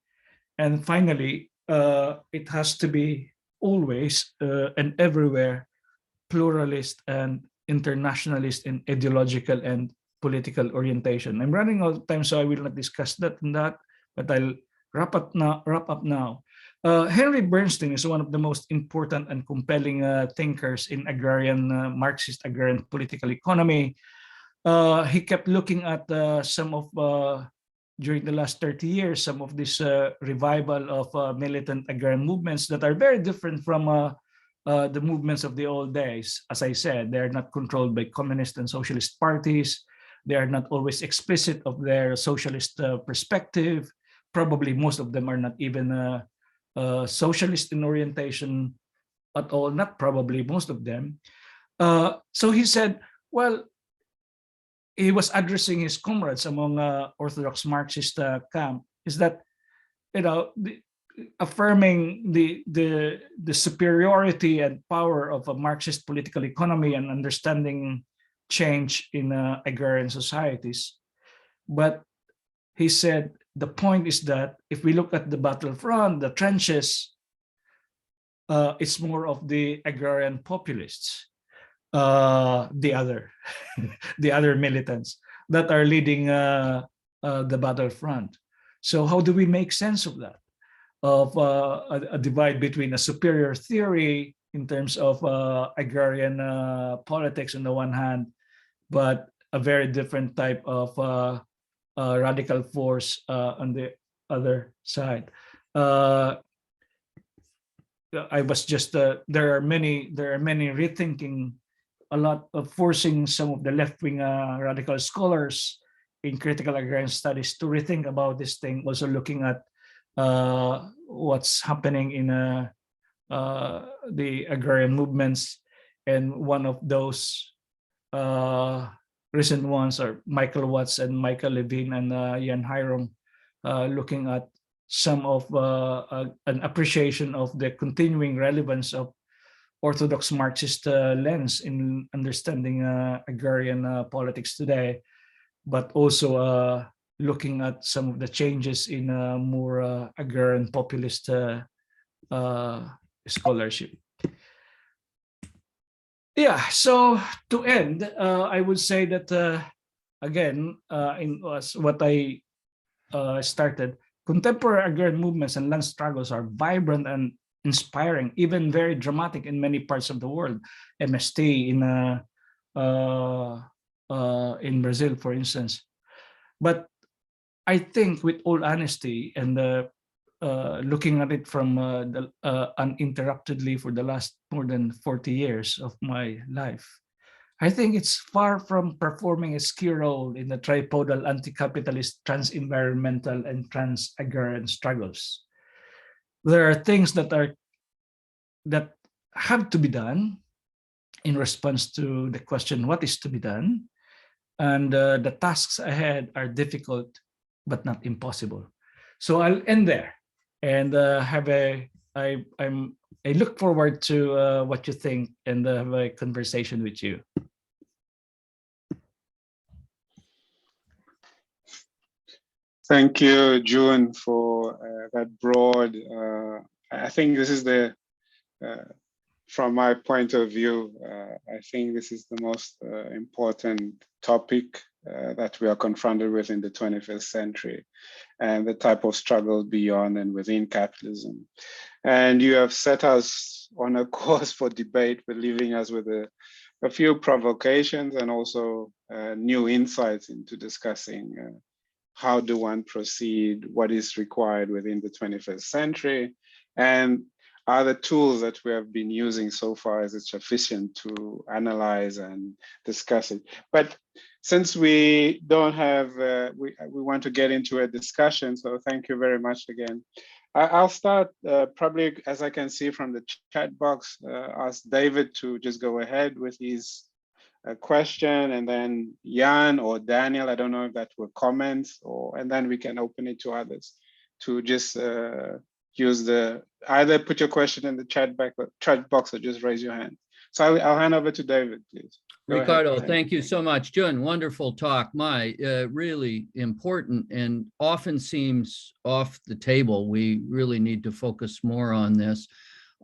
And finally, it has to be always and everywhere pluralist and internationalist in ideological and political orientation. I'm running out of time, so I will not discuss that and that, but I'll wrap up now. Henry Bernstein is one of the most important and compelling thinkers in agrarian, Marxist agrarian political economy. He kept looking at some of, during the last 30 years, some of this revival of militant agrarian movements that are very different from the movements of the old days. As I said, they're not controlled by communist and socialist parties. They are not always explicit of their socialist perspective. Probably most of them are not even socialist in orientation at all, not probably, most of them. So he said, well, he was addressing his comrades among Orthodox Marxist camp, is that, you know, affirming the superiority and power of a Marxist political economy and understanding change in agrarian societies. But he said, the point is that if we look at the battlefront, the trenches, it's more of the agrarian populists, the other militants that are leading the battlefront. So how do we make sense of that? Of a divide between a superior theory in terms of agrarian politics on the one hand, but a very different type of radical force on the other side. I was just there are many rethinking, a lot of forcing some of the left-wing radical scholars in critical agrarian studies to rethink about this thing, also looking at what's happening in the agrarian movements. And one of those recent ones are Michael Watts and Michael Levine and Jan Hiram, looking at some of an appreciation of the continuing relevance of orthodox Marxist lens in understanding agrarian politics today, but also looking at some of the changes in more agrarian populist scholarship. Yeah, so to end, I would say that again, in what I started, contemporary agrarian movements and land struggles are vibrant and inspiring, even very dramatic in many parts of the world. MST in Brazil, for instance. But I think, with all honesty, and looking at it from uninterruptedly for the last more than 40 years of my life, I think it's far from performing a key role in the tripodal anti-capitalist, trans-environmental, and trans-agrarian struggles. There are things that have to be done in response to the question, what is to be done? And the tasks ahead are difficult, but not impossible. So I'll end there and I look forward to what you think and have a conversation with you. Thank you, Jun, for that broad. I think this is from my point of view, I think this is the most important topic that we are confronted with in the 21st century, and the type of struggle beyond and within capitalism. And you have set us on a course for debate, but leaving us with a few provocations and also new insights into discussing how do one proceed, what is required within the 21st century, and are the tools that we have been using so far, is it sufficient to analyze and discuss it? But since we don't have, we want to get into a discussion, so thank you very much again. I'll start probably, as I can see from the chat box, ask David to just go ahead with his question, and then Jan or Daniel, I don't know if that were comments, and then we can open it to others to just use either put your question in the chat box or just raise your hand. So I'll hand over to David, please. Ricado, thank you so much. Jun, wonderful talk. Really important and often seems off the table. We really need to focus more on this.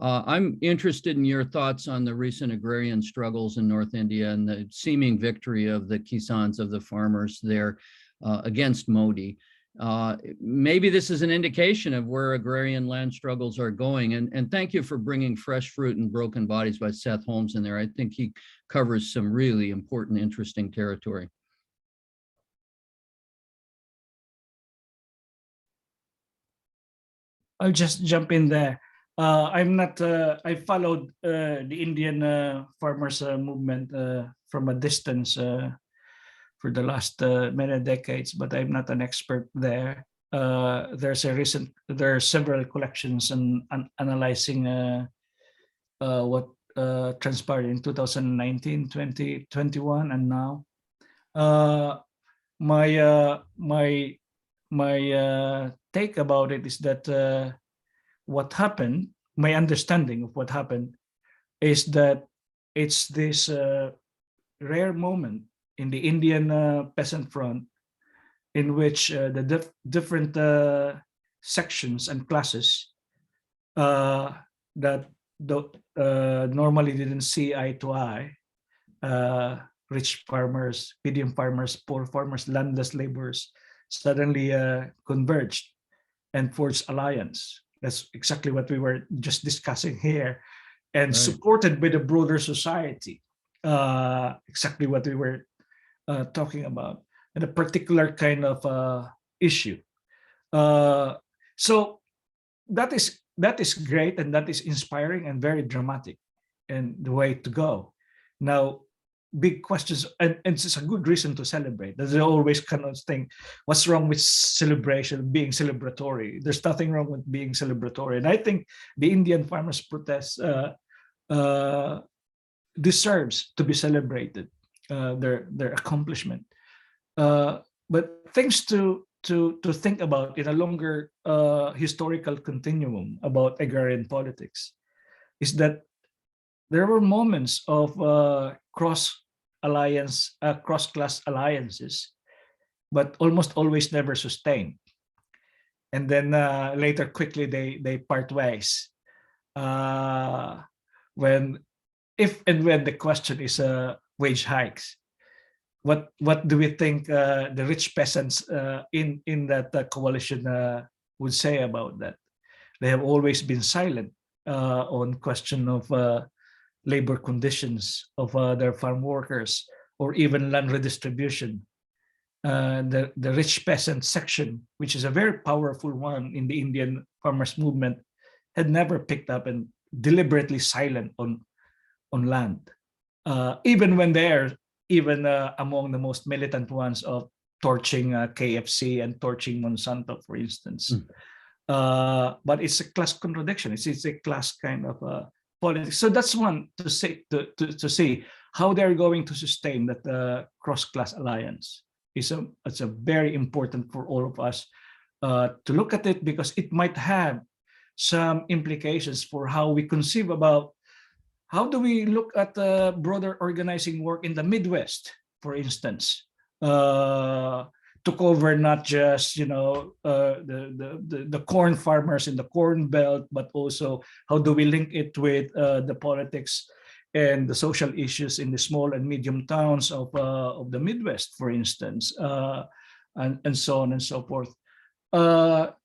I'm interested in your thoughts on the recent agrarian struggles in North India and the seeming victory of the Kisans, of the farmers there against Modi. Maybe this is an indication of where agrarian land struggles are going. And thank you for bringing Fresh Fruit and Broken Bodies by Seth Holmes in there. I think he covers some really important, interesting territory. I'll just jump in there. I'm not, I followed the Indian farmers movement from a distance for the last many decades, but I'm not an expert there. There are several collections and analyzing what transpired in 2019, 2021, and now. My take about it is that what happened, my understanding of what happened, is that it's this rare moment in the Indian peasant front in which the different sections and classes that normally didn't see eye to eye, rich farmers, medium farmers, poor farmers, landless laborers, suddenly converged and forged alliance. That's exactly what we were just discussing here, and right. Supported by the broader society. Exactly what we were talking about, and a particular kind of issue. So that is great, and that is inspiring and very dramatic, and the way to go. Now, big questions, and it's a good reason to celebrate. There's always kind of thing, what's wrong with celebration, being celebratory? There's nothing wrong with being celebratory. And I think the Indian farmers' protest deserves to be celebrated, their accomplishment. But things to to think about in a longer historical continuum about agrarian politics is that there were moments of cross-class alliances, but almost always never sustained. And then later, quickly they part ways. When, if and when the question is wage hikes, what do we think the rich peasants in that coalition would say about that? They have always been silent on question of labor conditions of their farm workers, or even land redistribution. The rich peasant section, which is a very powerful one in the Indian farmers movement, had never picked up and deliberately silent on land, even when they're even among the most militant ones of torching KFC and torching Monsanto, for instance. But it's a class contradiction. It's a class kind of politics. So that's one to see how they're going to sustain that cross-class alliance. It's a very important for all of us to look at it, because it might have some implications for how we conceive about how do we look at the broader organizing work in the Midwest, for instance, to cover not just the corn farmers in the Corn Belt, but also how do we link it with the politics and the social issues in the small and medium towns of the Midwest, for instance, and so on and so forth.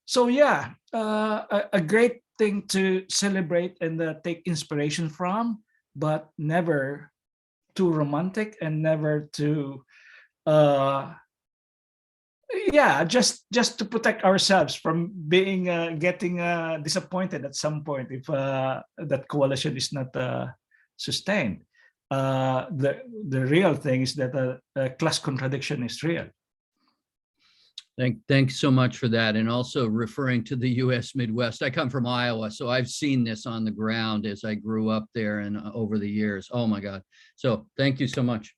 So yeah, a great thing to celebrate and take inspiration from, but never too romantic and never too just to protect ourselves from being getting disappointed at some point if that coalition is not sustained. The real thing is that class contradiction is real. Thanks so much for that. And also referring to the US Midwest, I come from Iowa, so I've seen this on the ground as I grew up there and over the years. Oh my God. So thank you so much.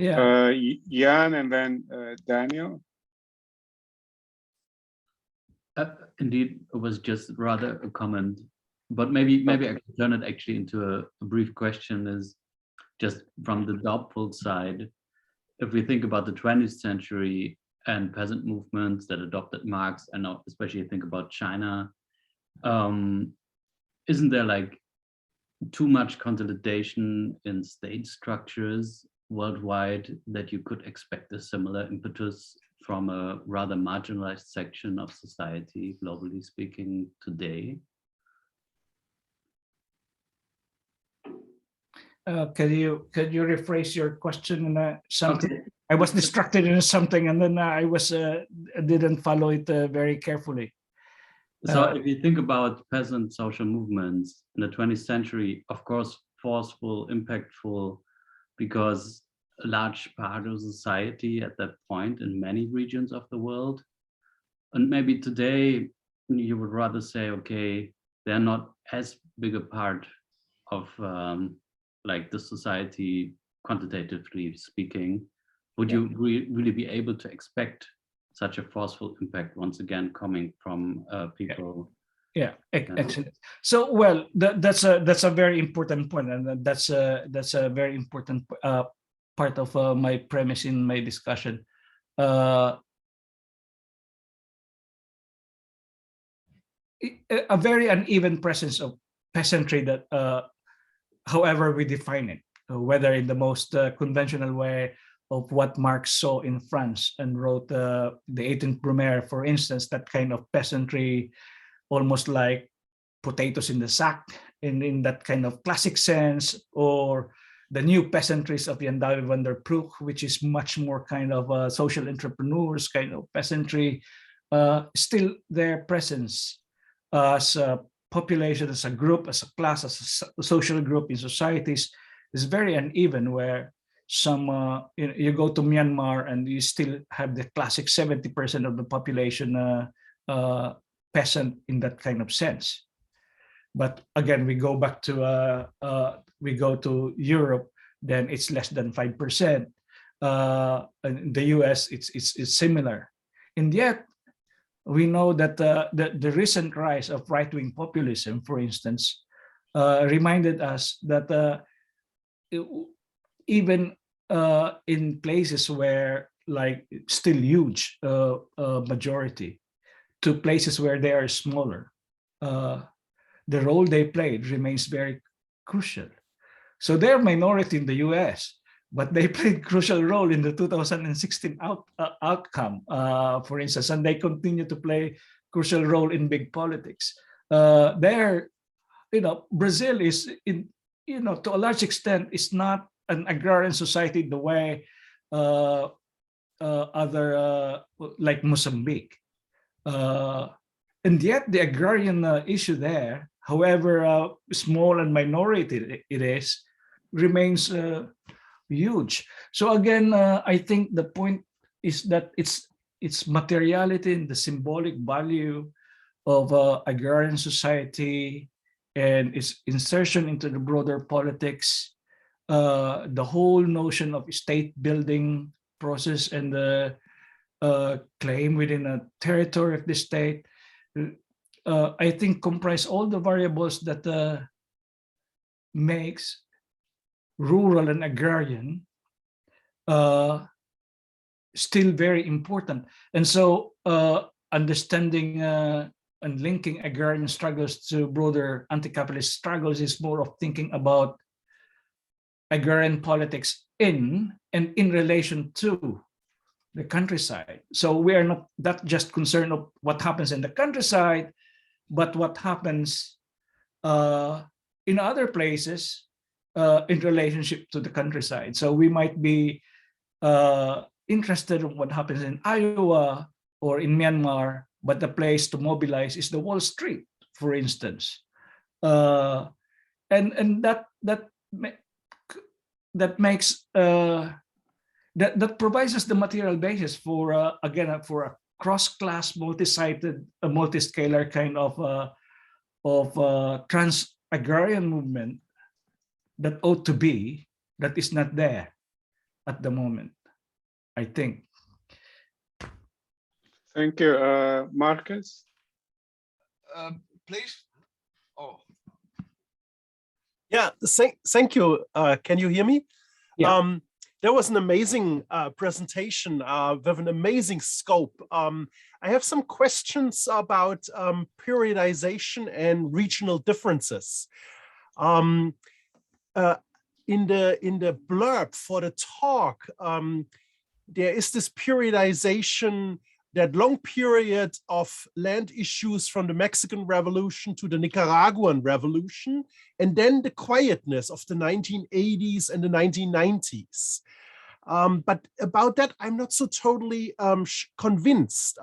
Yeah. Jan and then Daniel. Indeed, it was just rather a comment, but maybe I could turn it actually into a brief question, is just from the doubtful side. If we think about the 20th century and peasant movements that adopted Marx, and now especially think about China, isn't there like too much consolidation in state structures worldwide that you could expect a similar impetus from a rather marginalized section of society, globally speaking, today? Can you rephrase your question in something? Okay. I was distracted in something, and then I didn't follow it very carefully. So if you think about peasant social movements in the 20th century, of course, forceful, impactful, because a large part of society at that point in many regions of the world. And maybe today you would rather say, okay, they're not as big a part of like the society quantitatively speaking. Would you really be able to expect such a forceful impact once again coming from people? Yeah, excellent. So, well, that's a very important point, and that's a very important part of my premise in my discussion. A very uneven presence of peasantry that, however we define it, whether in the most conventional way of what Marx saw in France and wrote the 18th Brumaire, for instance, that kind of peasantry, almost like potatoes in the sack, in that kind of classic sense, or the new peasantries of Jan David van der Ploeg, which is much more kind of social entrepreneurs kind of peasantry, still their presence as a population, as a group, as a class, as a social group in societies is very uneven, where some, you go to Myanmar and you still have the classic 70% of the population peasant in that kind of sense. But again, we go back to Europe, then it's less than 5%. In the US, it's similar. And yet, we know that the recent rise of right-wing populism, for instance, reminded us that even in places where like still huge majority to places where they are smaller, the role they played remains very crucial. So they're minority in the US, but they played crucial role in the 2016 outcome, for instance, and they continue to play crucial role in big politics. There, Brazil is to a large extent, is not an agrarian society the way other like Mozambique. And yet the agrarian issue there, however small and minority it is, remains huge. So again, I think the point is that its materiality and the symbolic value of agrarian society and its insertion into the broader politics, the whole notion of state building process and the claim within a territory of the state, I think comprise all the variables that makes rural and agrarian still very important. And so understanding and linking agrarian struggles to broader anti-capitalist struggles is more of thinking about agrarian politics in relation to the countryside. So we are not that just concerned of what happens in the countryside, but what happens in other places in relationship to the countryside. So we might be interested in what happens in Iowa or in Myanmar, but the place to mobilize is the Wall Street, for instance. And that makes that provides us the material basis for again for a cross-class, multi-sided, multi-scalar kind of trans-agrarian movement that ought to be, that is not there at the moment, I think. Thank you, Marcus. Please. Oh. Yeah, thank you. Can you hear me? Yeah. There was an amazing presentation with an amazing scope. I have some questions about periodization and regional differences. In the blurb for the talk, there is this periodization, that long period of land issues from the Mexican Revolution to the Nicaraguan Revolution, and then the quietness of the 1980s and the 1990s. But about that, I'm not so totally convinced.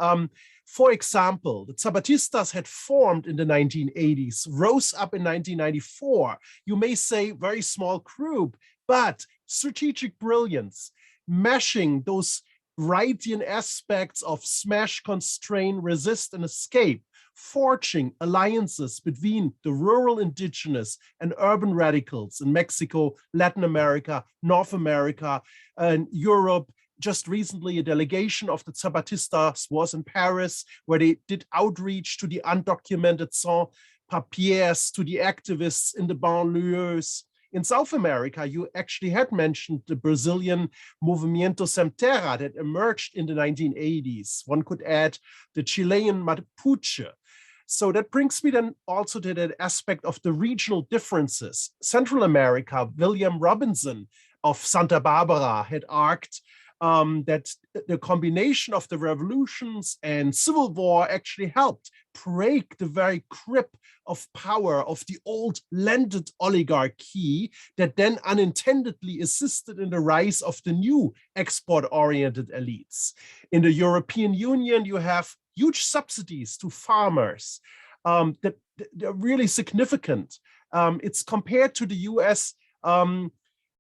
For example, the Zapatistas had formed in the 1980s, rose up in 1994. You may say very small group, but strategic brilliance, mashing those Wrightian aspects of smash, constrain, resist, and escape, forging alliances between the rural indigenous and urban radicals in Mexico, Latin America, North America, and Europe. Just recently, a delegation of the Zapatistas was in Paris, where they did outreach to the undocumented sans-papiers, to the activists in the banlieues. In South America, you actually had mentioned the Brazilian Movimento Sem Terra that emerged in the 1980s. One could add the Chilean Mapuche. So that brings me then also to that aspect of the regional differences. Central America, William Robinson of Santa Barbara had argued that the combination of the revolutions and civil war actually helped break the very grip of power of the old landed oligarchy that then unintendedly assisted in the rise of the new export-oriented elites. In the European Union, you have huge subsidies to farmers that are really significant. It's compared to the US,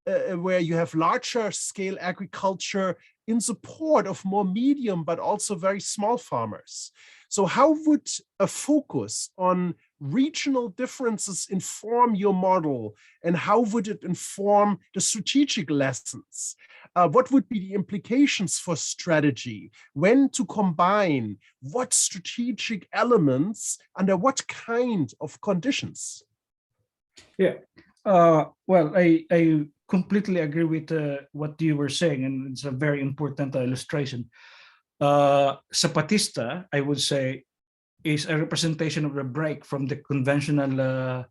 where you have larger scale agriculture in support of more medium, but also very small farmers. So how would a focus on regional differences inform your model, and how would it inform the strategic lessons? What would be the implications for strategy? When to combine what strategic elements under what kind of conditions? Yeah, well, I completely agree with what you were saying, and it's a very important illustration. Zapatista, I would say, is a representation of the break from the conventional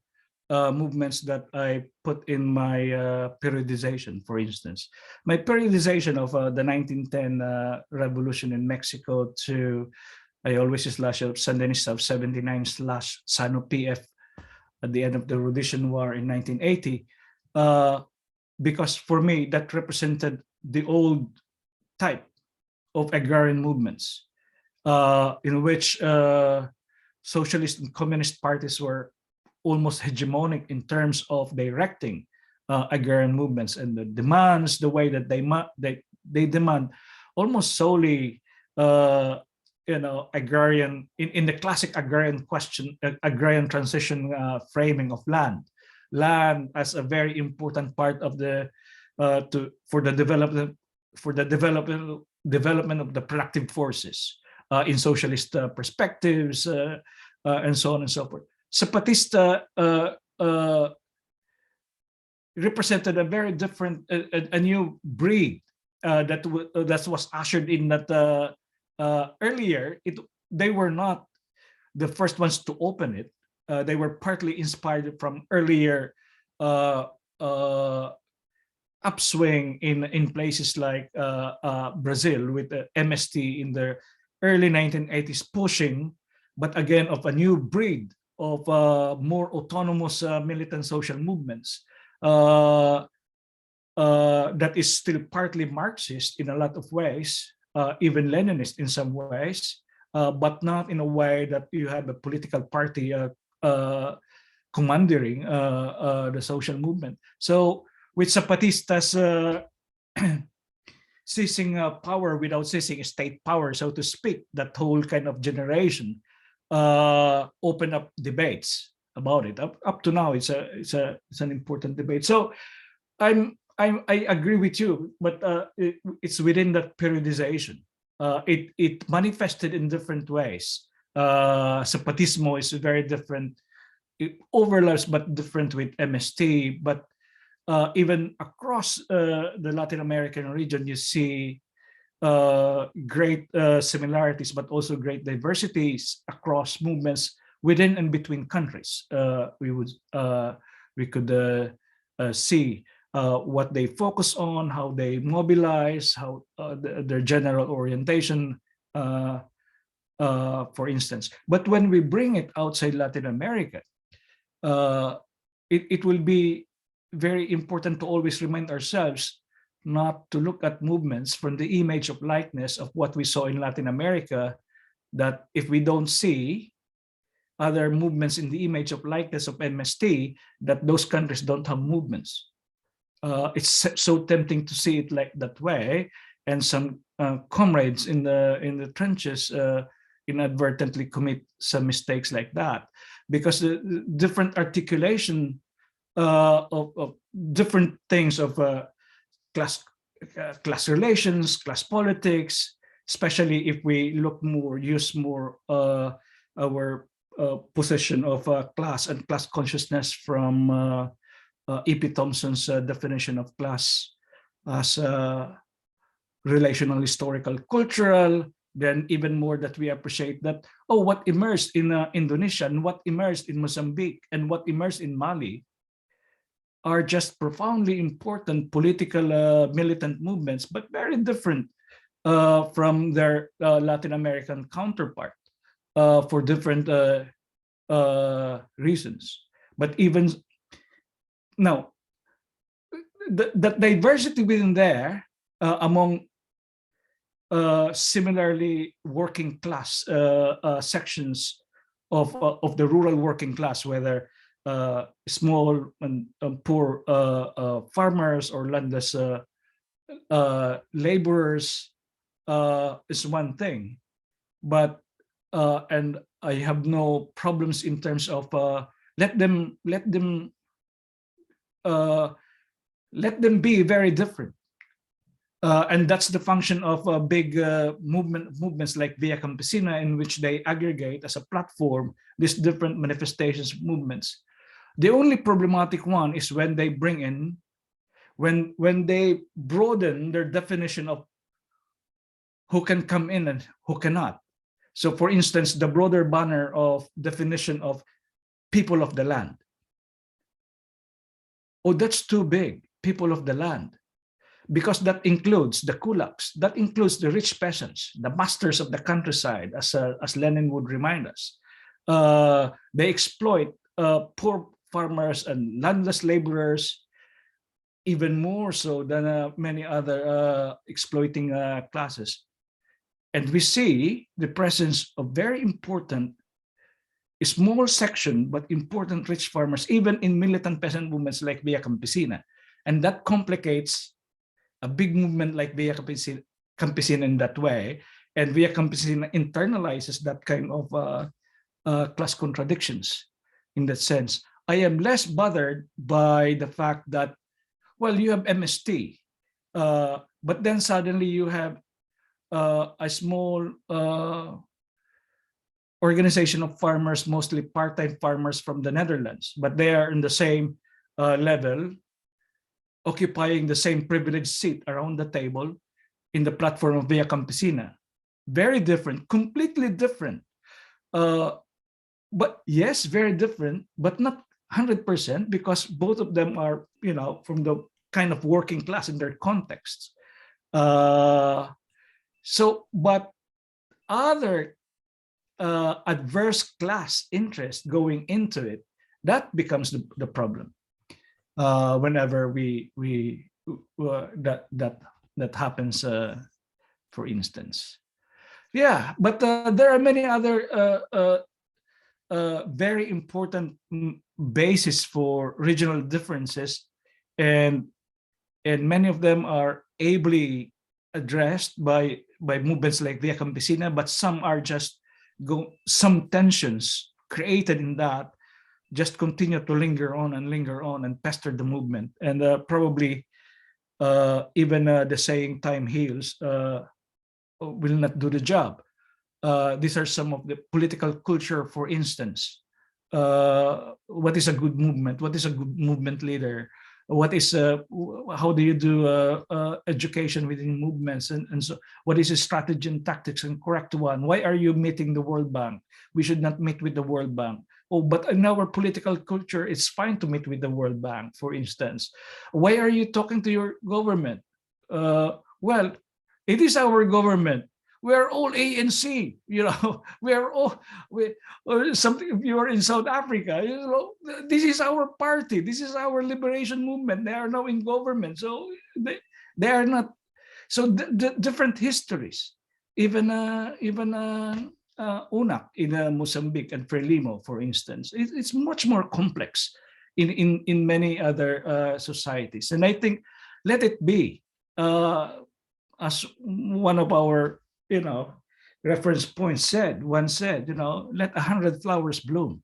movements that I put in my periodization. For instance, my periodization of the 1910 revolution in Mexico to, I always slash up Sandinista of 79 slash Sano PF at the end of the Rhodesian War in 1980, because for me that represented the old type of agrarian movements, in which socialist and communist parties were almost hegemonic in terms of directing agrarian movements and the demands, the way that they demand almost solely agrarian, in the classic agrarian question, agrarian transition framing of land as a very important part of the for the development of the productive forces in socialist perspectives, and so on and so forth. Zapatista represented a very different, a new breed that was ushered in. That earlier, they were not the first ones to open it. They were partly inspired from earlier upswing in places like Brazil, with the MST in the early 1980s pushing, but again of a new breed of more autonomous militant social movements that is still partly Marxist in a lot of ways, even Leninist in some ways, but not in a way that you have a political party commandeering the social movement. So with Zapatistas seizing power without seizing state power, so to speak, that whole kind of generation open up debates about it. Up to now, it's an important debate. So I agree with you, but it's within that periodization. It manifested in different ways. Zapatismo is very different. It overlaps but different with MST, but even across the Latin American region, you see great similarities, but also great diversities across movements within and between countries. We could see what they focus on, how they mobilize, how their general orientation, for instance. But when we bring it outside Latin America, it will be very important to always remind ourselves not to look at movements from the image of likeness of what we saw in Latin America, that if we don't see other movements in the image of likeness of MST, that those countries don't have movements. It's so tempting to see it like that way, and some comrades in the trenches inadvertently commit some mistakes like that, because the different articulation of different things of class relations, class politics, especially if we use more our position of class and class consciousness from E.P. Thompson's definition of class as relational, historical, cultural. Then even more that we appreciate that, what emerged in Indonesia and what emerged in Mozambique and what emerged in Mali are just profoundly important political militant movements, but very different from their Latin American counterpart for different reasons. But even now, the diversity within there among similarly working class sections of the rural working class, whether small and poor farmers or landless laborers, is one thing, but and I have no problems in terms of let them be very different. And that's the function of big movements like Via Campesina, in which they aggregate as a platform these different manifestations movements. The only problematic one is when they bring in, when they broaden their definition of who can come in and who cannot. So for instance, the broader banner of definition of people of the land. Oh, that's too big, people of the land. Because that includes the kulaks, that includes the rich peasants, the masters of the countryside, as Lenin would remind us. They exploit poor farmers and landless laborers, even more so than many other exploiting classes. And we see the presence of very important, small section, but important rich farmers, even in militant peasant movements like Via Campesina. And that complicates a big movement like Via Campesina in that way. And Via Campesina internalizes that kind of class contradictions in that sense. I am less bothered by the fact that, well, you have MST, but then suddenly you have a small organization of farmers, mostly part-time farmers from the Netherlands, but they are in the same level, occupying the same privileged seat around the table in the platform of Via Campesina. Very different, completely different. But yes, very different, but not 100%, because both of them are, you know, from the kind of working class in their contexts. So, but other adverse class interest going into it, that becomes the problem. Whenever that happens, for instance. Yeah, but there are many other very important basis for regional differences, and many of them are ably addressed by movements like Via Campesina, but some are just some tensions created in that just continue to linger on and pester the movement. And probably even the saying time heals will not do the job. These are some of the political culture, for instance. What is a good movement? What is a good movement leader? What is how do you do education within movements, and so what is a strategy and tactics and correct one? Why are you meeting the World Bank? We should not meet with the World Bank. Oh, but in our political culture, it's fine to meet with the World Bank, for instance. Why are you talking to your government? Well, it is our government. We are all ANC, you know. We are all something. If you are in South Africa, you know, this is our party. This is our liberation movement. They are now in government, so they are not. So the different histories, even UNAC in Mozambique and Frelimo, for instance, it's much more complex in many other societies. And I think let it be, as one of our, you know, reference points said, one said, you know, let 100 flowers bloom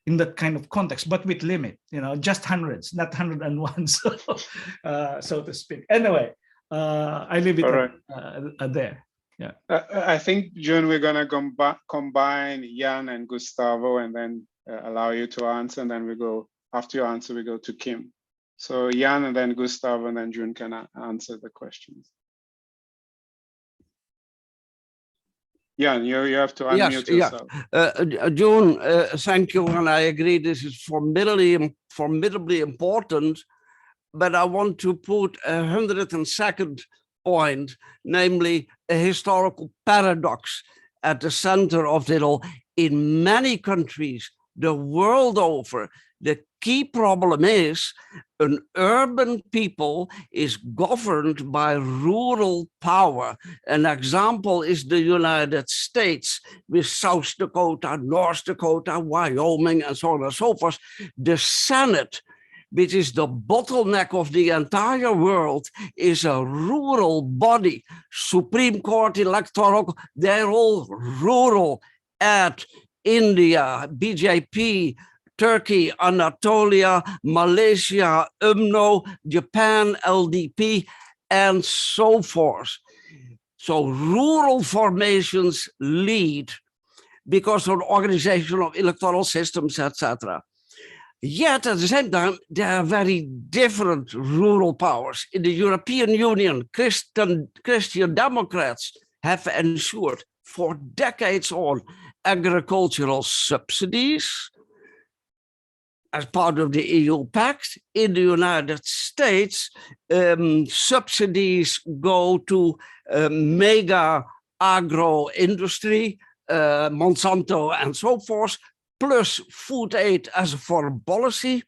in that kind of context, but with limit, you know, just hundreds, not 101, so to speak. Anyway, I leave it there. Yeah. I think, Jun, we're going to combine Jan and Gustavo and then allow you to answer. And then we go, after you answer, we go to Kim. So Jan and then Gustavo and then Jun can answer the questions. Jan, you have to unmute yourself. Jun, thank you. And I agree, this is formidably important. But I want to put 102nd point, namely a historical paradox at the center of it all. In many countries the world over, the key problem is an urban people is governed by rural power. An example is the United States with South Dakota, North Dakota, Wyoming, and so on and so forth. The Senate, which is the bottleneck of the entire world, is a rural body. Supreme Court, electoral, they're all rural. Add India, BJP, Turkey, Anatolia, Malaysia, UMNO, Japan, LDP, and so forth. So rural formations lead because of the organization of electoral systems, etc. Yet at the same time, there are very different rural powers. In the European Union, Christian Democrats have ensured for decades on agricultural subsidies as part of the EU Pact. In the United States, subsidies go to mega agro industry, Monsanto and so forth, plus food aid as a foreign policy.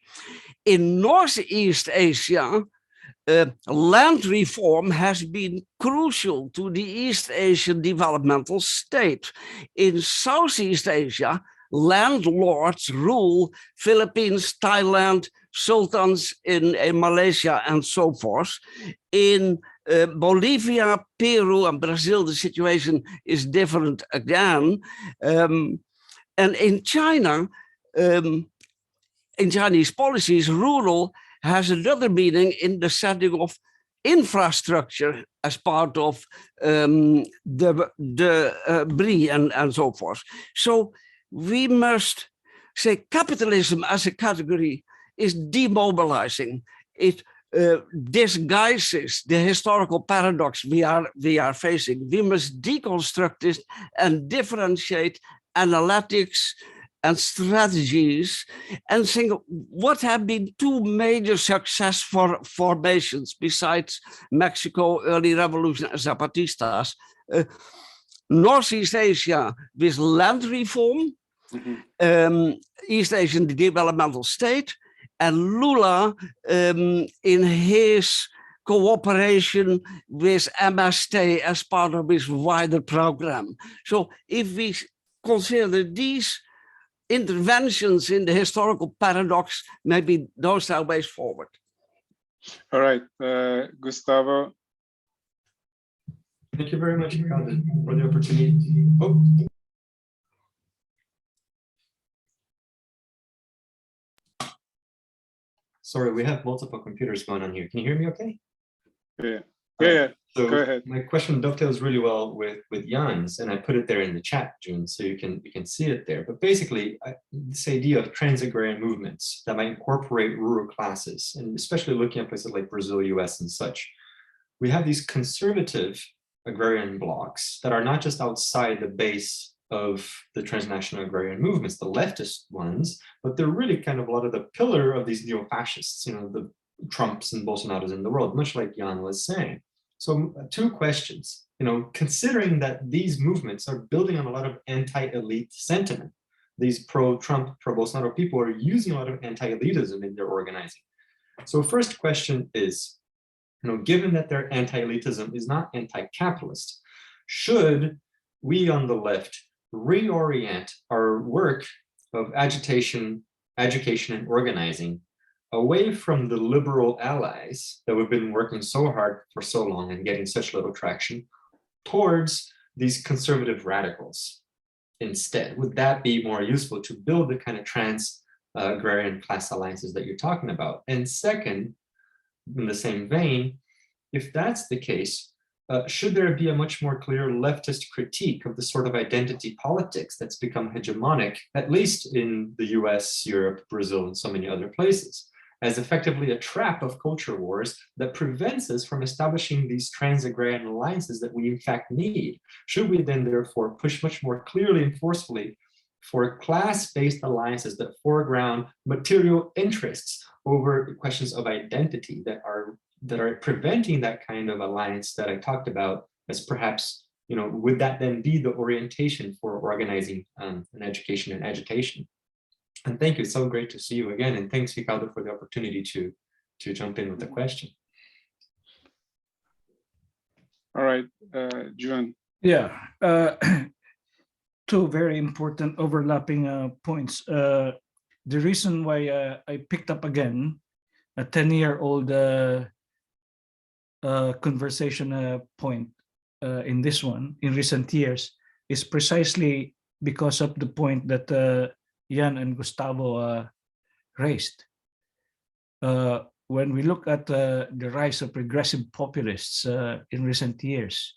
In Northeast Asia, land reform has been crucial to the East Asian developmental state. In Southeast Asia, landlords rule Philippines, Thailand, sultans in Malaysia, and so forth. In Bolivia, Peru, and Brazil, the situation is different again. And in China, in Chinese policies, rural has another meaning in the setting of infrastructure as part of the BRI and so forth. So we must say capitalism as a category is demobilizing. It disguises the historical paradox we are facing. We must deconstruct this and differentiate analytics and strategies and think what have been two major success formations besides Mexico, early revolution, and Zapatistas. Northeast Asia with land reform, East Asian developmental state, and Lula in his cooperation with MST as part of his wider program. So if we consider these interventions in the historical paradox, maybe those are ways forward. All right, Gustavo. Thank you very much, Ricado, for the opportunity. Oh. Sorry, we have multiple computers going on here. Can you hear me okay? Yeah. Yeah. So go ahead. My question dovetails really well with Jan's, and I put it there in the chat, Jun, so you can see it there. But basically, this idea of trans-agrarian movements that might incorporate rural classes, and especially looking at places like Brazil, US, and such, we have these conservative agrarian blocs that are not just outside the base of the transnational agrarian movements, the leftist ones, but they're really kind of a lot of the pillar of these neo-fascists, you know, the Trumps and Bolsonaros in the world, much like Jan was saying. So two questions, you know, considering that these movements are building on a lot of anti-elite sentiment, these pro-Trump, pro-Bolsonaro people are using a lot of anti-elitism in their organizing. So first question is, you know, given that their anti-elitism is not anti-capitalist, should we on the left reorient our work of agitation, education, and organizing away from the liberal allies that we've been working so hard for so long and getting such little traction towards these conservative radicals instead? Would that be more useful to build the kind of trans-agrarian class alliances that you're talking about? And second, in the same vein, if that's the case, should there be a much more clear leftist critique of the sort of identity politics that's become hegemonic, at least in the US, Europe, Brazil, and so many other places, as effectively a trap of culture wars that prevents us from establishing these trans-agrarian alliances that we in fact need? Should we then therefore push much more clearly and forcefully for class-based alliances that foreground material interests over questions of identity that are preventing that kind of alliance that I talked about as perhaps, you know, would that then be the orientation for organizing an education and agitation? And thank you, it's so great to see you again. And thanks, Ricado, for the opportunity to jump in with the question. All right, Jun. Yeah, two very important overlapping points. The reason why I picked up again a 10-year-old conversation point in this one in recent years is precisely because of the point that Jan and Gustavo raised. When we look at the rise of progressive populists in recent years,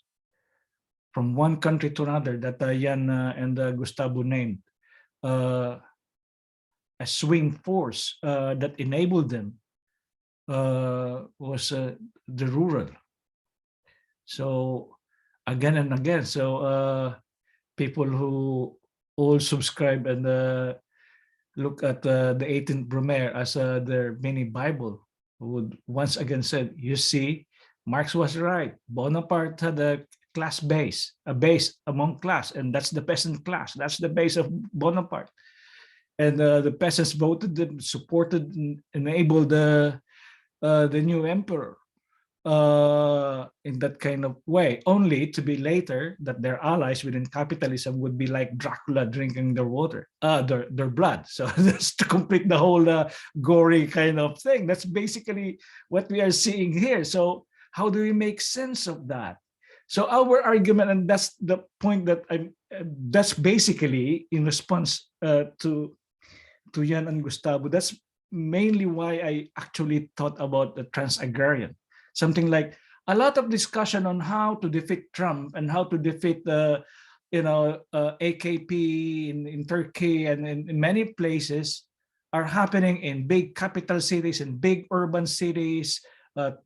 from one country to another that Jan and Gustavo named, a swing force that enabled them was the rural. So again and again, so people who all subscribe and look at the 18th Brumaire as their mini Bible would once again said, you see, Marx was right. Bonaparte had a class base, a base among class, and that's the peasant class. That's the base of Bonaparte. And the peasants voted them, supported, and enabled the new emperor in that kind of way, only to be later that their allies within capitalism would be like Dracula drinking their water, their blood. So that's to complete the whole gory kind of thing. That's basically what we are seeing here. So how do we make sense of that? So our argument, and that's the point that that's basically in response to Jan and Gustavo. That's mainly why I actually thought about the trans-agrarian. Something like a lot of discussion on how to defeat Trump and how to defeat the, AKP in Turkey and in many places are happening in big capital cities and big urban cities,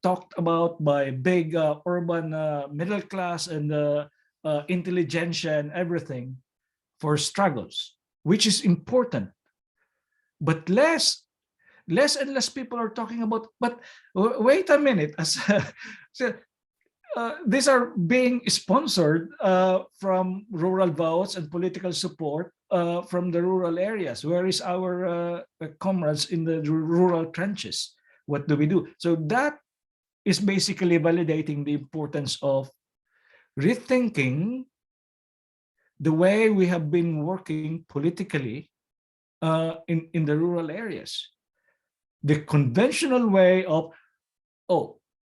talked about by big urban middle class and intelligentsia and everything for struggles, which is important. But less and less people are talking about, but wait a minute, these are being sponsored from rural votes and political support from the rural areas. Where is our comrades in the rural trenches? What do we do? So that is basically validating the importance of rethinking the way we have been working politically in the rural areas. The conventional way of,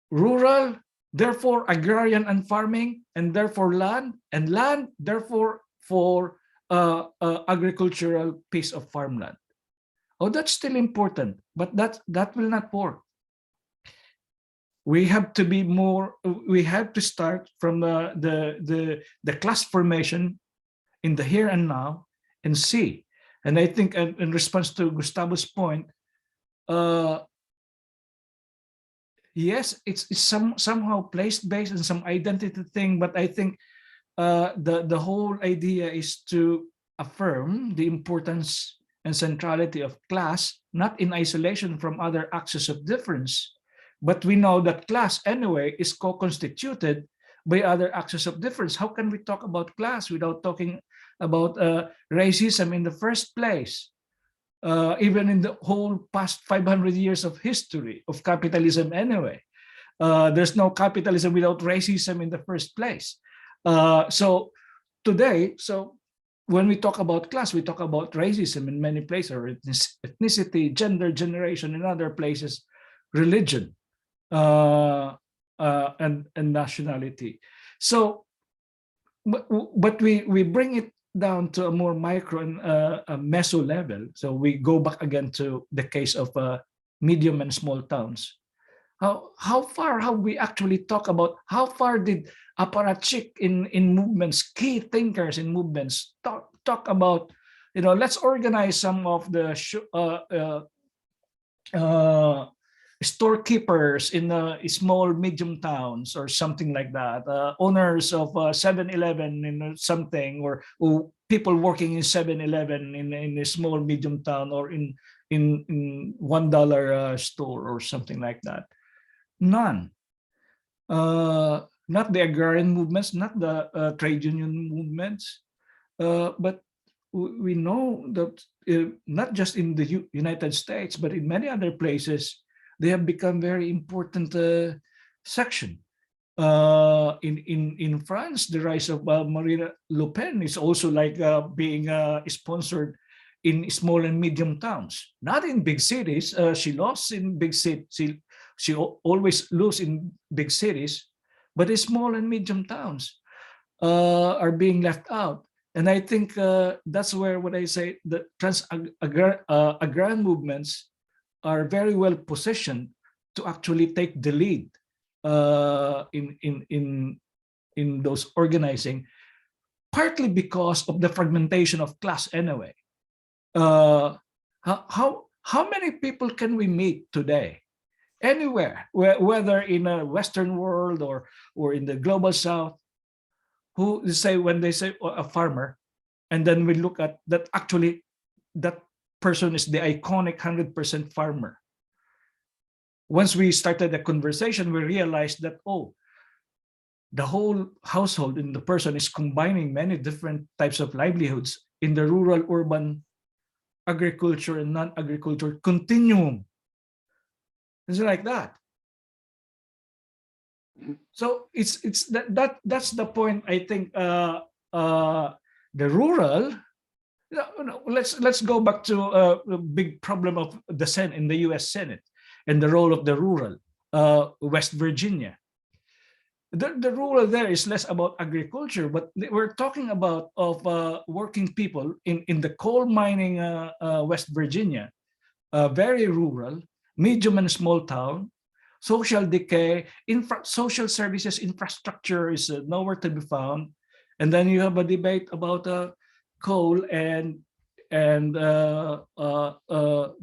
rural, therefore agrarian and farming, and therefore land, and land, therefore for agricultural piece of farmland. That's still important, but that will not work. We have to be more, we have to start from the class formation in the here and now and see. And I think in response to Gustavo's point, yes, it's somehow place-based and some identity thing, but I think the whole idea is to affirm the importance and centrality of class, not in isolation from other axes of difference, but we know that class anyway is co-constituted by other axes of difference. How can we talk about class without talking about racism in the first place? Even in the whole past 500 years of history of capitalism anyway. There's no capitalism without racism in the first place. So today, when we talk about class, we talk about racism in many places, or ethnicity, gender, generation, in other places, religion, and nationality. So, but we bring it down to a more micro and a meso level. So we go back again to the case of medium and small towns. How far have we actually talked about, how far did apparatchik in movements, key thinkers in movements talk about, let's organize some of the storekeepers in small medium towns or something like that, owners of 7-Eleven in something, or people working in 7-Eleven in a small medium town, or in $1 store or something like that. None. Not the agrarian movements, not the trade union movements, but we know that not just in the United States, but in many other places, they have become very important section. In France, the rise of Marine Le Pen is also like being sponsored in small and medium towns, not in big cities. She lost in big cities. She always loses in big cities, but the small and medium towns are being left out. And I think that's where when I say the trans-agrarian movements are very well positioned to actually take the lead in those organizing, partly because of the fragmentation of class anyway. How many people can we meet today, anywhere, whether in a Western world or in the global South, who say, when they say a farmer, and then we look at that, actually that person is the iconic 100% farmer. Once we started the conversation, we realized that, oh, the whole household in the person is combining many different types of livelihoods in the rural urban agriculture and non-agriculture continuum. It's like that. So that's the point. I think the rural. Let's go back to the big problem of the Senate in the U.S. Senate and the role of the rural West Virginia. The rural there is less about agriculture, but we're talking about working people in the coal mining West Virginia, very rural, medium and small town, social decay, social services infrastructure is nowhere to be found, and then you have a debate about coal and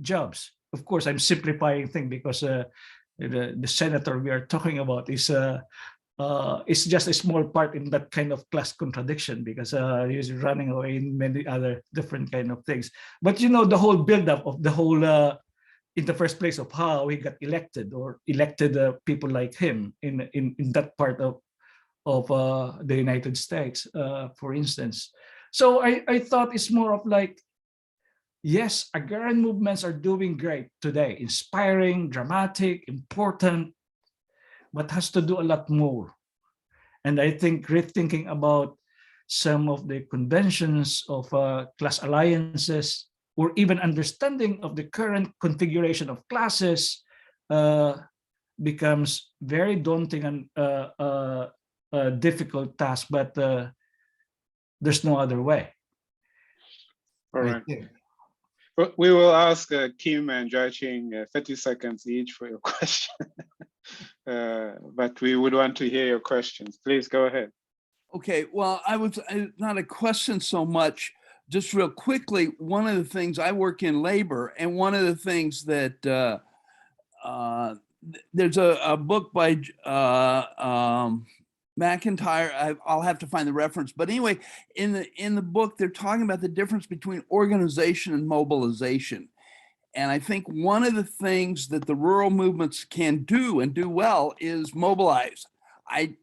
jobs. Of course, I'm simplifying things because the senator we are talking about is it's just a small part in that kind of class contradiction, because he's running away in many other different kind of things. But you know, the whole buildup of the whole in the first place of how he got elected, or elected people like him in that part of the United States, for instance. So I thought it's more of like, yes, agrarian movements are doing great today, inspiring, dramatic, important, but has to do a lot more. And I think rethinking about some of the conventions of class alliances, or even understanding of the current configuration of classes becomes very daunting and a difficult task, but there's no other way. All right. We will ask Kim and Jiaqing 30 seconds each for your question. But we would want to hear your questions. Please go ahead. Okay, well, not a question so much, just real quickly, one of the things, I work in labor, and one of the things that there's a book by McIntyre, I'll have to find the reference, but anyway, in the book, they're talking about the difference between organization and mobilization. And I think one of the things that the rural movements can do and do well is mobilize. I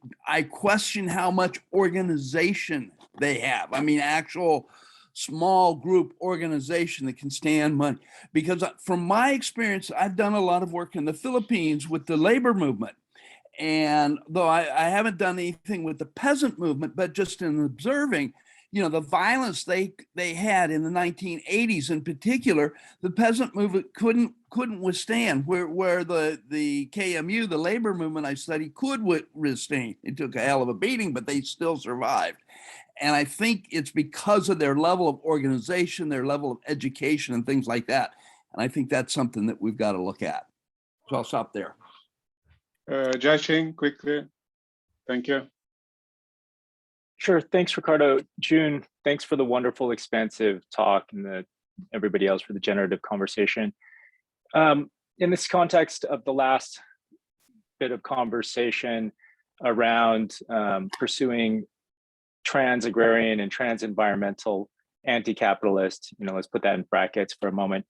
question how much organization they have. I mean, actual small group organization that can stand money. Because from my experience, I've done a lot of work in the Philippines with the labor movement. And though I haven't done anything with the peasant movement, but just in observing, you know, the violence they had in the 1980s in particular, the peasant movement couldn't withstand, where the KMU, the labor movement I studied, could withstand. It took a hell of a beating, but they still survived. And I think it's because of their level of organization, their level of education and things like that. And I think that's something that we've got to look at. So I'll stop there. Jiaqing, quickly. Thank you. Sure. Thanks, Ricado. Jun, thanks for the wonderful, expansive talk, and everybody else for the generative conversation. In this context of the last bit of conversation around pursuing trans-agrarian and trans-environmental anti-capitalist, you know, let's put that in brackets for a moment,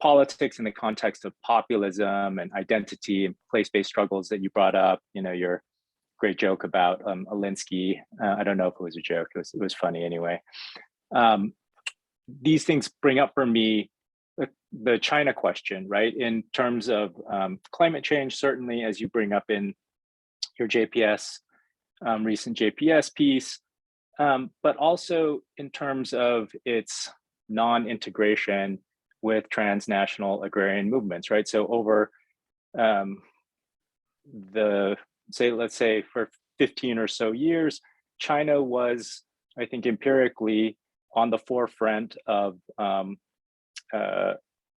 politics in the context of populism and identity and place-based struggles that you brought up, you know, your great joke about Alinsky. I don't know if it was a joke, it was funny anyway. These things bring up for me the China question, right? In terms of climate change, certainly, as you bring up in your JPS, recent JPS piece, but also in terms of its non-integration with transnational agrarian movements, right? So over let's say for 15 or so years, China was I think, empirically on the forefront of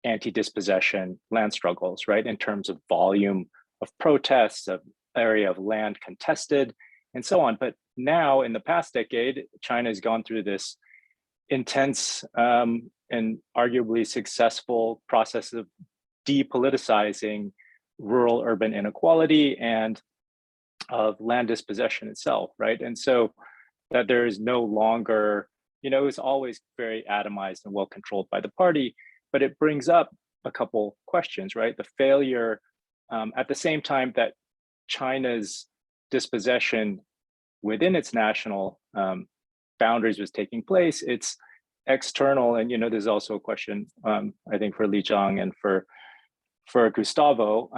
anti-dispossession land struggles, right? In terms of volume of protests, of area of land contested, and so on. But now, in the past decade, China has gone through this intense and arguably successful process of depoliticizing rural-urban inequality and of land dispossession itself, right? And so that there is no longer, it was always very atomized and well controlled by the party, but it brings up a couple questions, right? The failure, at the same time that China's dispossession within its national boundaries was taking place, it's external, and there's also a question, I think, for Li Zhang and for Gustavo.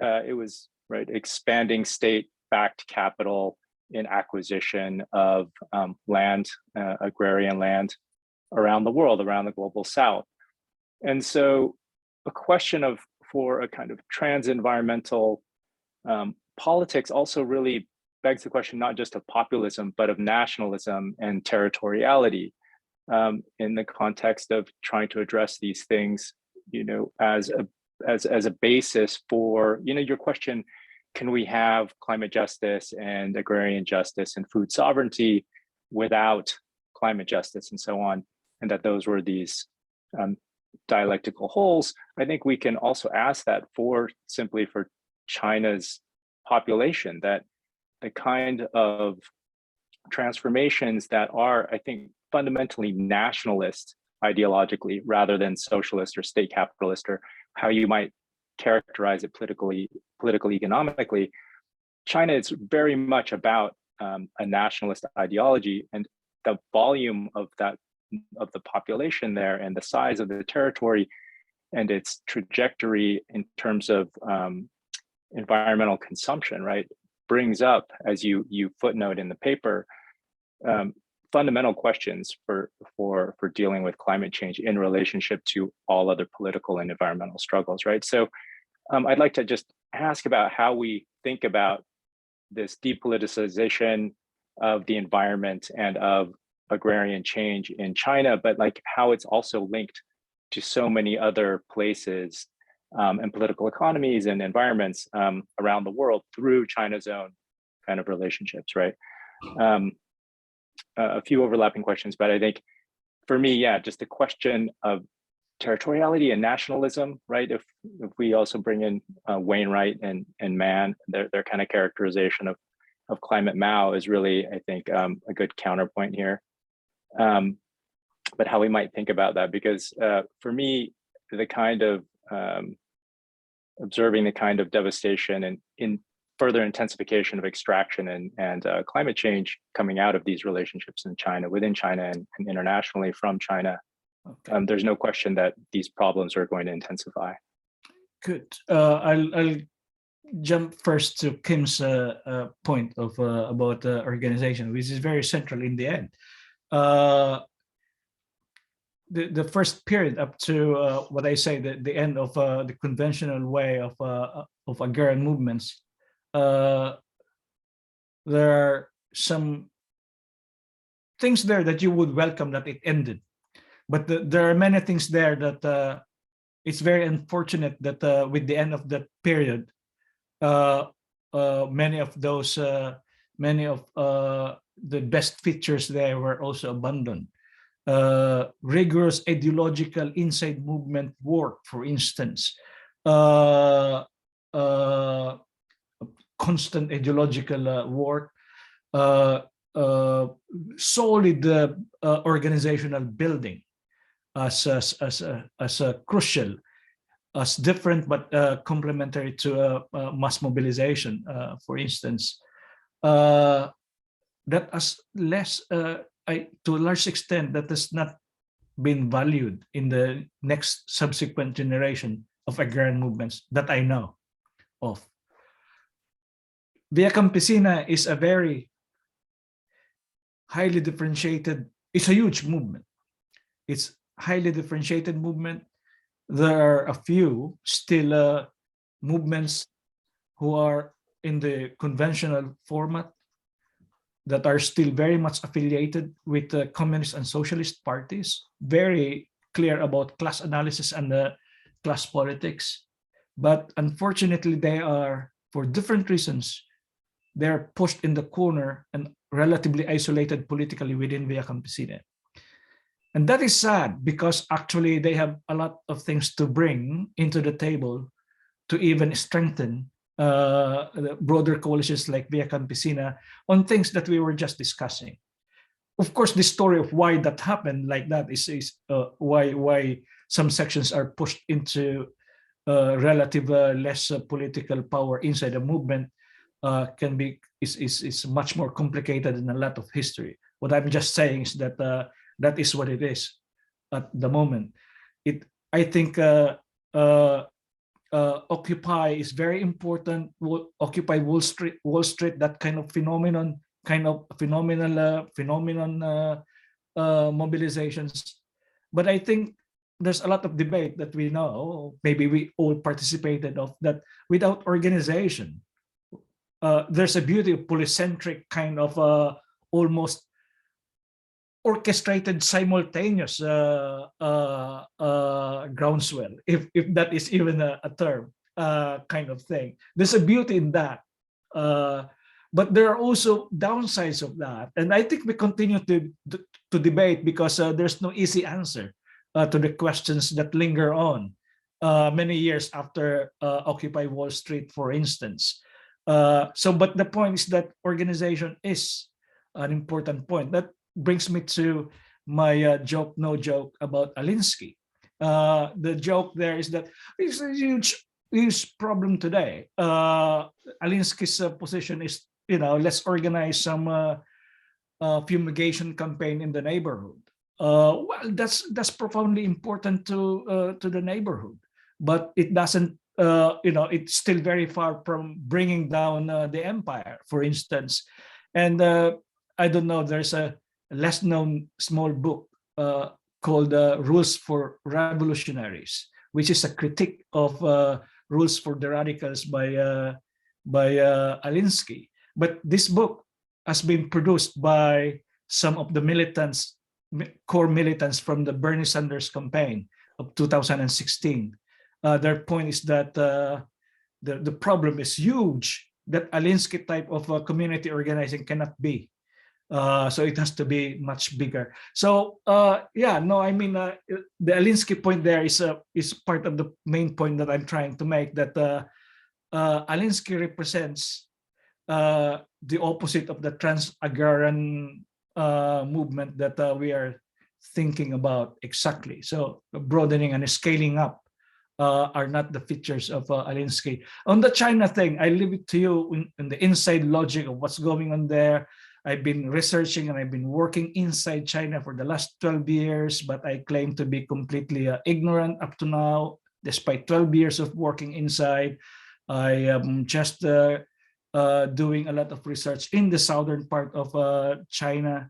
It was right expanding state-backed capital in acquisition of land, agrarian land around the world, around the global south. And so a question for a kind of trans-environmental politics also really begs the question not just of populism, but of nationalism and territoriality in the context of trying to address these things, as a basis for, your question, can we have climate justice and agrarian justice and food sovereignty without climate justice and so on, and that those were these dialectical holes. I think we can also ask that simply for China's population, that the kind of transformations that are, I think, fundamentally nationalist ideologically rather than socialist or state capitalist, or how you might characterize it politically, economically. China is very much about a nationalist ideology, and the volume of the population there and the size of the territory and its trajectory in terms of environmental consumption, right, brings up, as you footnote in the paper, fundamental questions for dealing with climate change in relationship to all other political and environmental struggles, right? So I'd like to just ask about how we think about this depoliticization of the environment and of agrarian change in China, but like how it's also linked to so many other places and political economies and environments around the world through China's own kind of relationships, right? A few overlapping questions, but I think for me, yeah, just the question of territoriality and nationalism, right? If we also bring in Wainwright and Mann, their kind of characterization of climate Mao is really, I think, a good counterpoint here. But how we might think about that, because for me, the kind of observing the kind of devastation and in further intensification of extraction and climate change coming out of these relationships in China, within China and internationally from China, okay. There's no question that these problems are going to intensify. Good. I'll jump first to Kim's point of about organization, which is very central in the end. The first period up to what I say the end of the conventional way of agrarian movements, there are some things there that you would welcome that it ended, but there are many things there that it's very unfortunate that with the end of that period, many of the best features there were also abandoned. Rigorous ideological inside movement work, for instance, constant ideological work, solid organizational building as crucial, as different but complementary to mass mobilization, for instance, that as less to a large extent that has not been valued in the next subsequent generation of agrarian movements that I know of. Via Campesina is a very highly differentiated, it's a huge movement. It's highly differentiated movement. There are a few still movements who are in the conventional format, that are still very much affiliated with the communist and socialist parties, very clear about class analysis and the class politics. But unfortunately, they are, for different reasons, they're pushed in the corner and relatively isolated politically within Via Campesina. And that is sad, because actually they have a lot of things to bring into the table to even strengthen the broader coalitions like Via Campesina on things that we were just discussing. Of course, the story of why that happened like that is why some sections are pushed into relative less political power inside the movement is much more complicated and a lot of history. What I'm just saying is that that is what it is at the moment. I think Occupy is very important. Occupy Wall Street, that kind of phenomenon, mobilizations. But I think there's a lot of debate that we know, maybe we all participated of, that without organization, there's a beauty of polycentric kind of almost orchestrated simultaneous groundswell, if that is even a term, kind of thing. There's a beauty in that. But there are also downsides of that. And I think we continue to debate, because there's no easy answer to the questions that linger on many years after Occupy Wall Street, for instance. But the point is that organization is an important point. That brings me to my joke, no joke about Alinsky. The joke there is that it's a huge problem today. Alinsky's position is, let's organize some fumigation campaign in the neighborhood. Well, that's profoundly important to the neighborhood, but it doesn't. It's still very far from bringing down the empire, for instance. And I don't know, there's a less known small book called Rules for Revolutionaries, which is a critique of Rules for the Radicals by Alinsky. But this book has been produced by some of the militants, core militants from the Bernie Sanders campaign of 2016. Their point is that the problem is huge, that Alinsky type of community organizing cannot be. So it has to be much bigger. So the Alinsky point there is part of the main point that I'm trying to make, that Alinsky represents the opposite of the trans-agrarian movement that we are thinking about exactly. So broadening and scaling up are not the features of Alinsky. On the China thing, I leave it to you in the inside logic of what's going on there. I've been researching and I've been working inside China for the last 12 years, but I claim to be completely ignorant up to now, despite 12 years of working inside. I am just doing a lot of research in the southern part of China,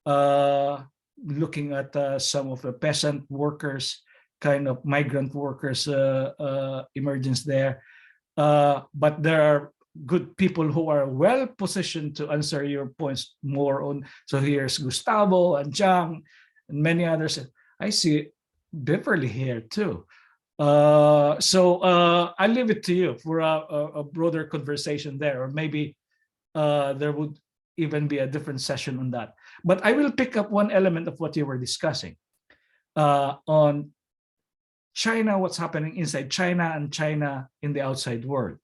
looking at some of the peasant workers, kind of migrant workers emergence there. But there are good people who are well positioned to answer your points more on. So here's Gustavo and Zhang and many others. I see Beverly here too. So I'll leave it to you for a broader conversation there, or maybe there would even be a different session on that. But I will pick up one element of what you were discussing on China, what's happening inside China and China in the outside world.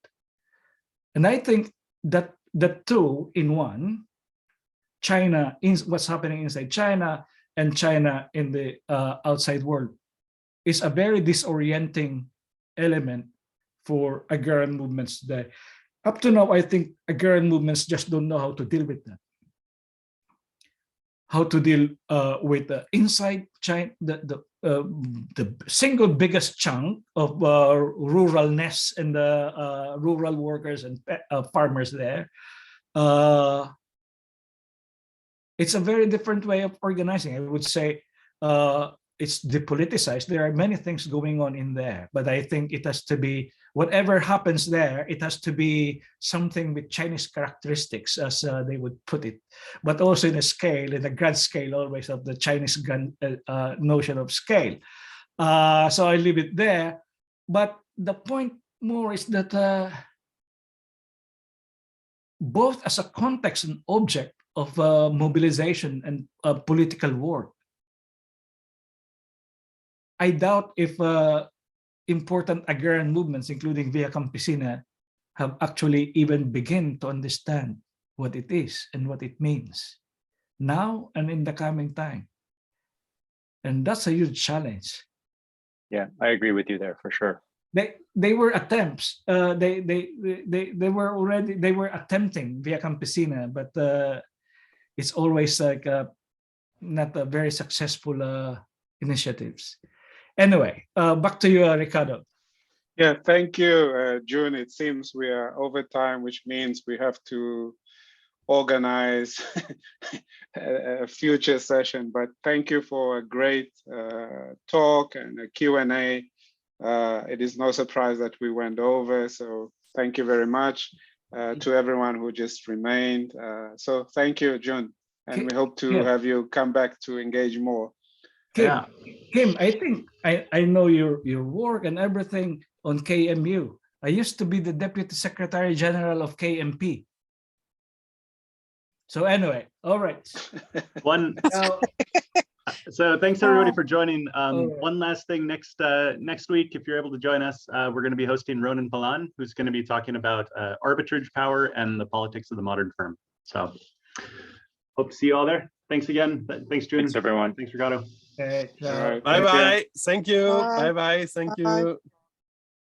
And I think that the two in one, China, what's happening inside China and China in the outside world, is a very disorienting element for agrarian movements today. Up to now, I think agrarian movements just don't know how to deal with that. How to deal with the inside China, the single biggest chunk of ruralness and the rural workers and farmers there. It's a very different way of organizing. I would say it's depoliticized. There are many things going on in there, but I think it has to be, whatever happens there, it has to be something with Chinese characteristics, as they would put it, but also in a scale, in a grand scale, always of the Chinese grand notion of scale. So I leave it there. But the point more is that both as a context and object of mobilization and political work, I doubt if important agrarian movements, including Via Campesina, have actually even begun to understand what it is and what it means now and in the coming time. And that's a huge challenge. Yeah, I agree with you there for sure. They were attempts. They were attempting Via Campesina, but it's always like not a very successful initiatives. Anyway, back to you, Ricado. Yeah, thank you, Jun. It seems we are over time, which means we have to organize a future session. But thank you for a great talk and a Q&A. It is no surprise that we went over, so thank you very much to everyone who just remained. So thank you, Jun, and we hope to have you come back to engage more. Kim, I think I know your work and everything on KMU. I used to be the Deputy Secretary General of KMP. So anyway, all right. So thanks everybody for joining. One last thing, next week, if you're able to join us, we're going to be hosting Ronan Palan, who's going to be talking about arbitrage power and the politics of the modern firm. So hope to see you all there. Thanks again. Thanks, Jun. Thanks, everyone. Thanks, Ricado. Okay, bye-bye. Thank you. Bye-bye. Thank you.